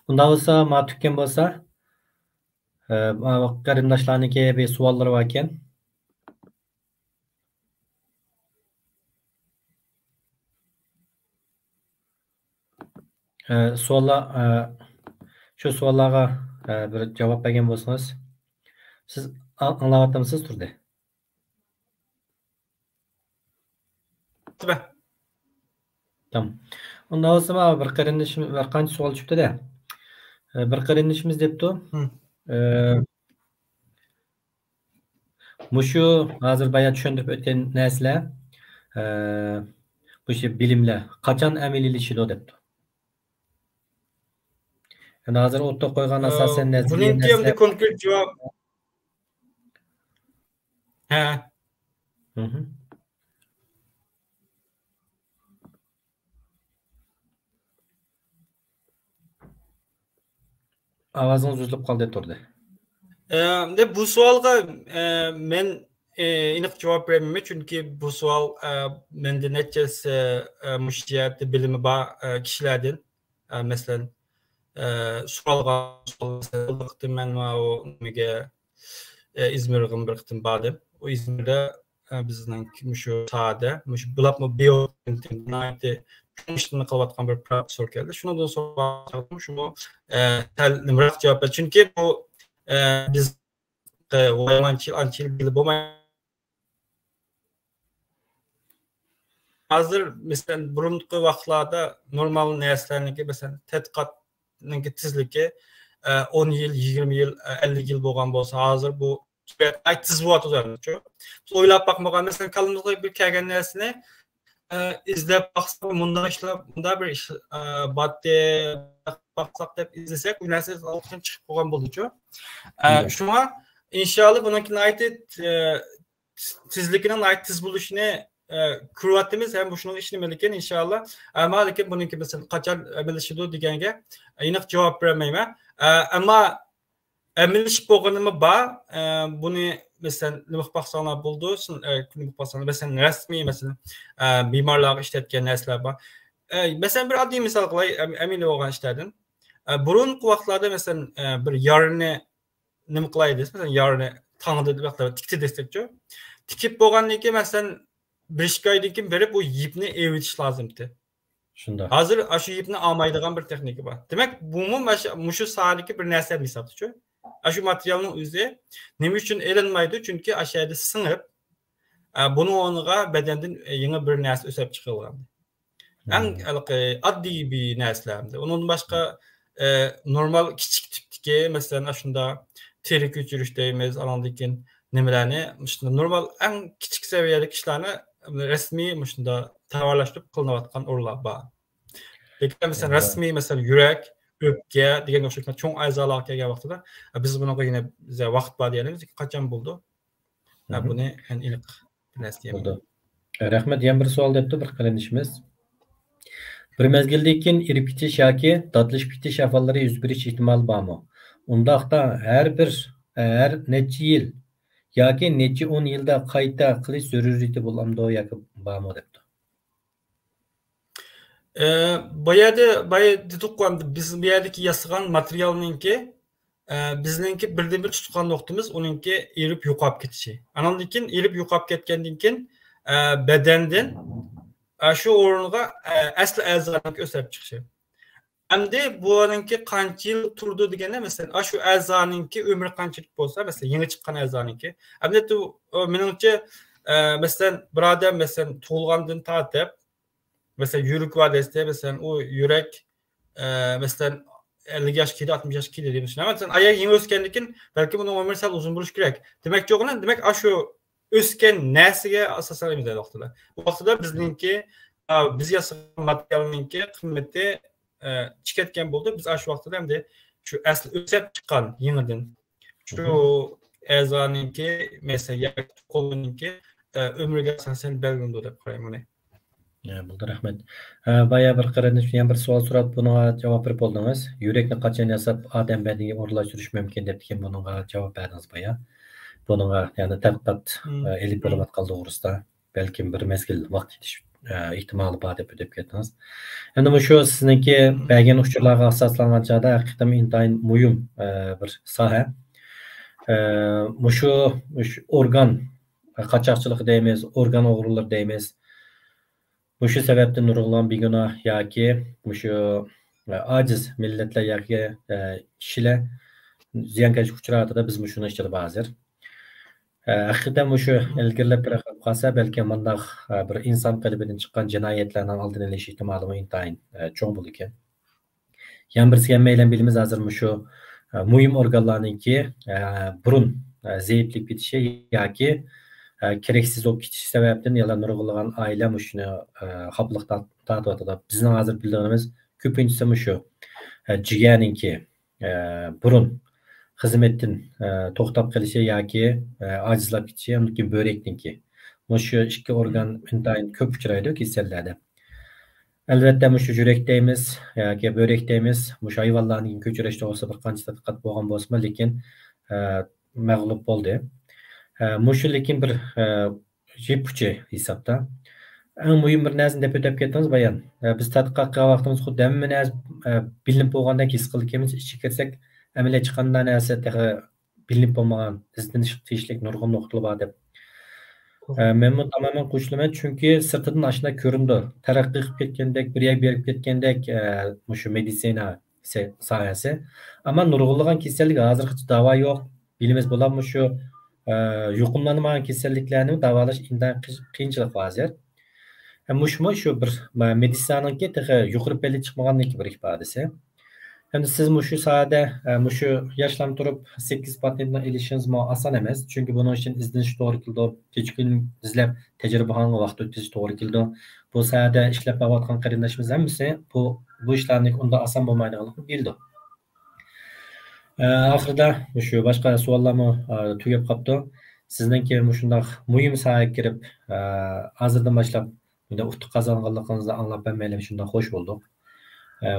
Bunda olsa ma tükken bolsa qarindaşlarniki bir sualları varken şu suallara bir cevap bergen bolsanız siz anlavatmısınız turda? Tabii. Tamam. Onda olsa bir qarindaşım var qancha sual çıktı da. Bir qarindaşımız depti. Muşu hazır bayağı düşündürüp öten nesler bu şey bilimler kaçan əməlilişidir depti. Yani hazır otta koygan asasen nezliye bunun nesler. konkret cevap Avazınız uzulup kaldı turdu. Bu sualga men iniq cevap vermeme çünkü bu sual mende neçesi müştiyatı bilimi ba kişilerden mesela sualga suallıqtı men o mege İzmir'e bir qitim badım. O İzmir'de bizden şu sahada, şu bulapma biyo interneti şunu qılayotgan bir professor geldi. Şundan sonra şunu nimroq cevap ver. Çünkü bu biz ançil bilib olmay. Hazır mesela burunqi vaqtlarda normal nərslərniki mesela tədqiqatnınki tezliki 10 yıl, 20 yıl, 50 yıl bolğan bolsa hazır bu tez bolat uzarmıçı. Oylap bakmagan mesela kalınlıqda bir kəlgən nərsini izlep baxsaq bunda işlep bunda bir iş batı baxsaq dep izlesek bu nərsələr altından çıxıb bolğan bolducu. Şuna inşallah bununkine ait tezlikinin ait tez buluşunu kuvvetimiz hem bu şunun işini meliken inşallah ama lakin bununki mesela kaçar bilişidu digenge iniq cevap vermeyme ama emiliş boğanımı ba bunu mesela nımıq baxsana buldu nımıq baxsana mesela resmi mesela bimarlığa işletken nesler ba mesela bir adli misal qılay emin olğan işlerden burun vaxtlarda mesela bir yarını nima qilaydi mesela yarını tanıdı vaqtlarda tikti destekçi tikip bolğandan mesela bir aydan keyin berip bu ipni evitish lazımdı. Şunda. Hazır aşı ipni almaydigan bir texnika var. Demek bu şu sahadaki bir nəsə misatçı. Aşı materialın özü nima üçün elinmaydı? Çünki aşağıda sınıp bunu onuğa bedenden yeni bir nəsə ösəb çıxılğandı. Ən addi bir nəsələrdi. Onun başqa normal kiçik tipdiki mesela şunda teri köçürüş deyimiz anandıkin nimalarni normal en küçük seviyedeki işlerini resmi şunda tavarlaştırıp kılınayotgan urlar var. Peki mesela resmi mesela yürek, öpke degan o'xshayotgan cho'ng a'zolar kelgan vaqtida biz bunaqa yine bize vaqt bor deyamiz. Qachon bo'ldi? Buni aniq bilasiz. Rahmat, yana bir savol debdi bir qarinishimiz. Bir mezgildan keyin irib ketish yoki dodlashib ketish ahvollari yuz berish ehtimoli bormi? Undaqda her necha yil yoki necha 10 yilda qayta qilish zaruriyati bo'lamdi yoki bormi debdi. Bayada tutuqqan biz bu yerdeki yasıgan materialninki bizninki birden bir tutqan noktamız onunki erib yo'qolib ketishi. Anandan keyin erib yo'qolib ketgandan keyin bedendan şu o'rniga asli a'zoning o'sib chiqishi. Endi bularninki qancha yil turdi deganda mesela şu a'zoninki ömrü qanchalik bo'lsa mesela yeni chiqqan a'zoninki endi menimcha mesela birodar mesela tug'ilgandan tortib mesela yürek var deste mesela o yürek mesela 50 yaş kedi 60 yaş kedi diye düşünüyorum. Mesela ayak yeni öskenlikin belki bunun ömürsel uzun buluş gerek. Demek yok ne? Demek şu ösken nesige asasen imzalı vaktiler. Bu vaktiler bizninki biz yasagan materialninki kıymeti çıketken buldu. Biz şu vaktiler hem de şu aslı ösep çıkan yeniden şu ezaninki mesela kolununki ömrüge asasen belginde de koyayım onu. Bo'ldi, rahmat. Baya bir qaranish, yana bir savol so'rab bunga javob berib oldingiz. Yurakni qachon yasab odam badaniga o'rlashtirish mumkin deb degan bunga javob berdingiz baya. Bunga ya'ni tadqiqot elib borayotgan to'g'risida balkim bir mezgil vaqt yetish ehtimoli bor deb ketdingiz. Endi shu sizniki bergan uchurlarga asoslangan joyda haqiqatan intayin muhim bir soha. Shu organ qochoqchiligi deymiz, organ o'g'rilari deymiz. Şu sebepten nurg'ulon begunoh yoki shu aciz millatlar yoki kishilar ziyonkashlikka uchraganda biz shuni eshitib hozir. Haqiqatan shu ilgirlab qolsa balki bundoq bir inson qalbidan chiqqan jinoyatlarning oldini olish ehtimoli intayin cho'ng bo'lar ekan. Yana birisiga maylan bilamiz hozir shu muhim organlarniki burun zaiflik ketishi yoki gereksiz olup ketiş sebepten yalan nurgulagan aile şunu haplıktan tatlıda bizim hazır bildiğimiz köpüncüsü şu ciğerinki burun hizmetin toxtab qilishi yoki acizlab ketishi hamki börekninki Şu iki organ intayin köp uçraydı kesellerde. Elbette şu yürekteymiz, yoki börekteymiz. Şu hayvanlarning köçüreşte olsa bir qancha tadqiqat bo'lgan bo'lsa, lekin mag'lub bo'ldi. Şu lekin bir jeppuchi hisobda. Eng muhim bir narsani deb o'tib ketdingiz bayan. Biz tadqiqot qilgan vaqtimiz xuddi hamma narsa bilinib bo'lgandek his qilganmiz. Ichga kirsak, amalga chiqqanda narsa bilinib bo'lmagan, izlanish tegishlik nurg'un nuqtalar bor deb. Men bu tamamen qo'shilaman, chunki sirtidan ashuna ko'rindi. Taraqqiy qilib ketgandek, bir yer berib ketgandek shu meditsina sohasi. Ammo nurg'unlagan kasallik hozirgacha davo yo'q. Bilimiz bo'ladimi shu yuqumlanmagan kasalliklarni davolash intayin qiyinchilik vaziyat. Shu bir meditsinaniki yuqori pelle chiqmaganligi bir ifodasi. Endi siz shu sohada shu yoshlanib turib 8 patentni ilishingiz oson emas, chunki buning uchun izlanish to'g'ri keldi, kechqurun izlab tajribaxonaga vaqt o'tkazish to'g'ri keldi. Bu sohada ishlab borayotgan qarindoshimiz hammasi bu ishlarni unda oson bo'lmaydiganligini bildi. Oxirida shu boshqa savollarmi tugab qolibdi. Sizningki shundoq muhim sohaga kirib, hozirdan boshlab bunda utuq qozonganligingizni anglab bilmayman, shundoq xush bo'ldik.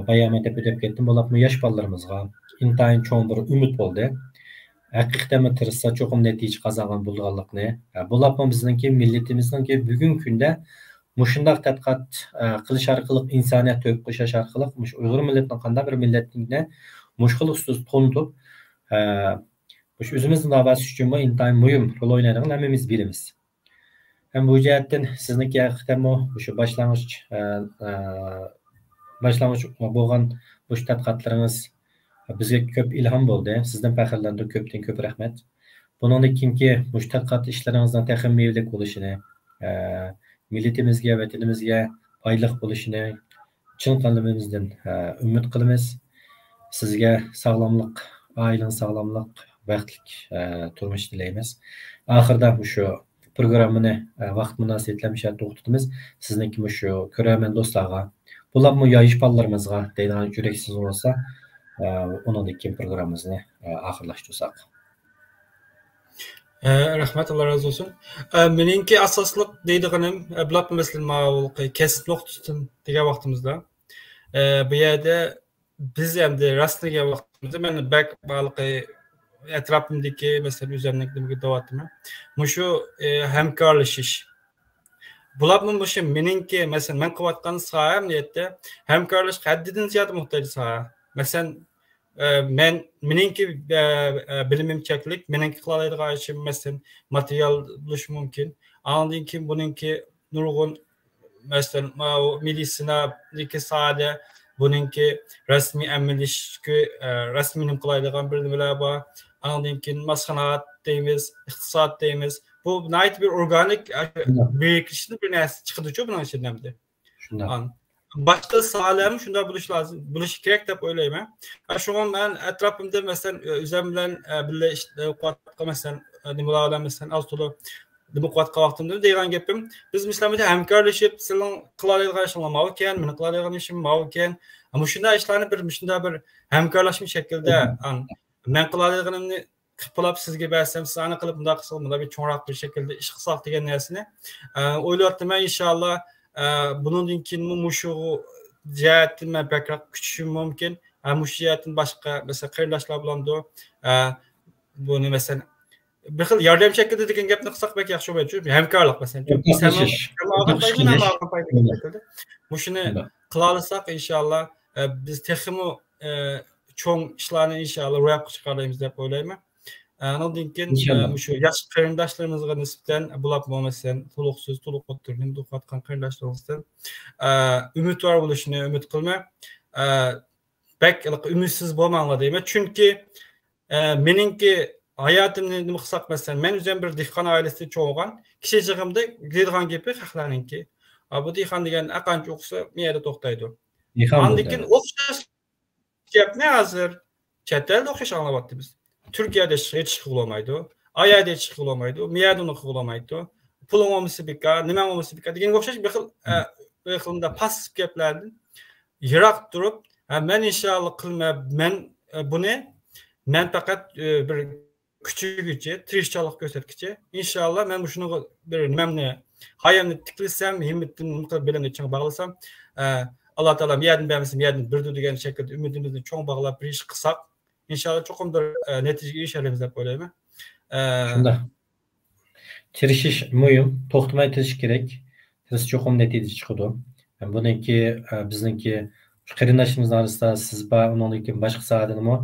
Bayağı deb o'tib ketdim. Bo'lib yosh bolalarimizga intayin cho'ng bir umid bo'ldi. Haqiqatan tirishsa cho'qim natija qozongan bo'lganligini. Bo'lib bizningki millatimizning bugungi kunda mushundaq tadqiqot qilish orqali insoniyat to'yib qo'shish orqali Uyg'ur millatining qanday bir millatlikni mushkul ustuz to'ntib o'zimizning davası uchun intayin muhim rol o'ynaydigan hammamiz bilamiz. Hem bu jihatdan sizniki haqiqatan shu boshlang'ich bo'lgan bu tadqiqotlaringiz bizga ko'p ilhom bo'ldi. Sizdan faxrlandim, ko'pdan ko'p rahmat. Bundan keyingi bu tadqiqot ishlaringizdan texnik mevlik bo'lishini, millatimizga, vatanimizga foydali bo'lishini chin qalbimizdan umid qilamiz. Sizga sog'lomlik, oilangiz sog'lomlik, baxtlik turmush tilaymiz. Oxirida shu programmani vaqt munosabatlarga to'xtatamiz. Sizniki shu ko'raman do'stlarga, bularmi yosh bolalarimizga deydigan yuraksiz bo'lsa, undan keyin programmamizni oxirlashtirsak. Rahmat, Allah razı olsun. Meningki asosliq deydiganim, bular masalan kesib nuqtasidan degan vaqtimizda bu yerda biz endi rastlagan vaqtimizda men bak balqi etrafımdaki mesela üzerindeki davatımı şu hemkarlaşış. Bular şu meninki mesela men qilayotgan soham niyatda hemkarlash haddidan ziyod muhtoj soha. Mesela meninki bilimim cheklik, meninki qilayotgan ishim mesela material bo'lishi mumkin. Andan keyin buningki nurg'un mesela meditsinadagi sohada buningki rasmiy amalishki rasmiy qilayotgan bir nimalar bor. Andan keyin masxanat deymiz, iqtisod deymiz. Bu nait bir organik birikişli bir narsa chiqdi-ku bunun içinden de. Shunday. Başka sahalarım şunda buluş lazım, buluş gerek deb o'ylayman. Şu an ben etrafımda mesela üzümden bile işte mesela nimalar mesela az to'la demokrat vaqtimda degan gapim. Biz mislamda hamkorlashib, sizlar qilayotgan ishlar ma'lum ekan, men qilayotgan ishim ma'lum ekan. Ama shunday ishlarni shunda bir hamkorlashma shaklda men qilayotganimni qilib sizga bersam, siz ana qilib bunday qilsa, bunda bir cho'nroq bir shaklda ish qilsak degan narsani o'ylayapman. Inshaalloh bundan keyin shu jihatni men bakroq kuchishim mumkin. Shu jihatni boshqa mesela qarindoshlar bilan buni mesela bir xil yordam shaklida degan gapni qilsak belki yaxshi bo'ladi. Hamkorlik mesela. Shuni qila olsak inshaalloh biz texmo cho'ng ishlarni inshaalloh ro'yobga chiqaramiz deb o'ylayman. Ondan keyin shu yosh qarindoshlarimizga nisbatan bular bo'lmasa to'liq so'z, to'liq o'tirning o'qiyotgan qarindoshlarimizdan umidvor bo'lishini umid qilman. Bak umidsiz bo'lmanglar deyman. Chunki meningki hayotimni nima qilsak masalan, men o'zim bir dehqon oilasida cho'g'gan, kichigimda deydigan gapi haqlarinki. Bu dehqon degan aqancha o'qisa, miyada to'xtaydi. Ondan keyin o'xshash gapni hozir chet elda o'qish anglayapmiz. Türkiye'de hiç çıkılamaydı. Ayada hiç çıkılamaydı. Miyadını çıkılamaydı. Pulun olması bika, nimen olması bika. Diyen okşaş bir yılında pasif gaplardan yırak durup, ben inşallah kılma, ben bunu, ben fakat bir küçügüçe, tirişçilik gösterkiçe. İnşallah ben şunu bir nimemne hayamni tiklisem, himmetin mutlaka bilen için bağlasam, Allah Taala yerden vermesin, yerden birdi degan şekilde ümidimizni çoğun bağlap bir iş kısak. İnşallah çokum bir neticeye işaremiz dep oylayman. Şunda. Tirişiş mühim. Toxtamay tiriş gerek. Tiriş çoxum netije çıkıdı. Yani bununki bizningki qarindoshimiz arasida siz ba uningki boshqa sohadanimi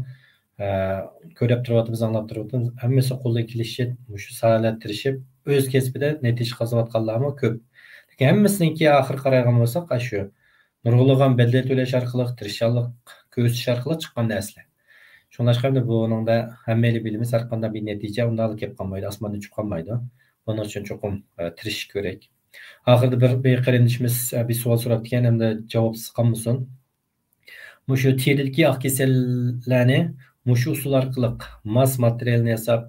ko'rib turyapmiz, anglab turyapmiz. Hammasi qo'ldan kelishi shu sohalar tirishib o'z kasbida natija qozonayotganlarmi ko'p. Lekin hammasiniki oxir qaragan bo'lsak, shu nurg'ulg'an bedel to'lash orqali, tirishchanlik ko'rsatish orqali chiqqan narsalar. Şunlaşqanda buningda hammanglar bilamiz, har qanday bir natija undan kelib qolmaydi, osmondan tushib qolmaydi. Buning uchun cho'qim tirishish kerak. Oxirida bir qarindishimiz bir savol so'rab ekan, hamda javobsiz qolmasin. Mushu teridagi oq kasallarni mushu usul orqali mas materialni yasab,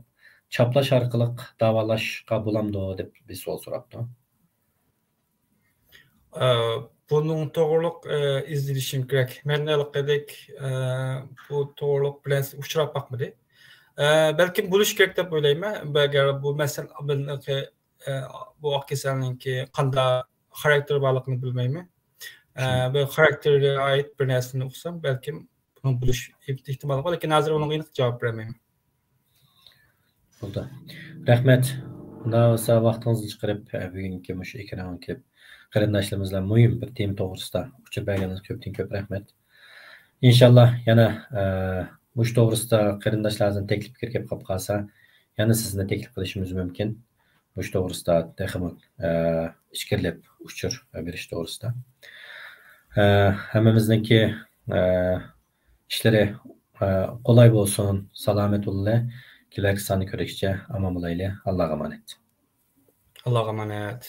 chaplash orqali davolashga bo'lamdi deb bir savol so'rabdi. Bunun to'g'riliq izlashim kerak. Men alaqadek bu to'g'riliq bilan uchrab boqmadi. Belki buluş kerak deb o'ylayman. Agar bu masala bu oq kasallikki qanday xarakter borligini bilmayman. Bu xarakterga oid bir narsani o'qisam, balki buni bilish ehtimoli bor, lekin hozir unga aniq javob bermayman. Bo'ldi. Rahmat. Unda bo'lsa vaqtingizni chiqarib, bugungi mushu ekranga kelib, qarindoshlarimizlar muhim bir tema to'g'risida uchib berganingiz ko'pdan ko'p rahmat. İnşallah yana mush to'g'risida qarindoshlarimizning taklif kelib qolsa, yana sizni taklif qilishimiz mumkin. Mush to'g'risida texnik fikrlab uchur berish to'g'risida. Hammamizningki ishlari qulay bo'lsin, salomat bo'linglar. Kelar sani ko'rishcha, omon bo'laylik. Allohga emanet. Allohga emanet.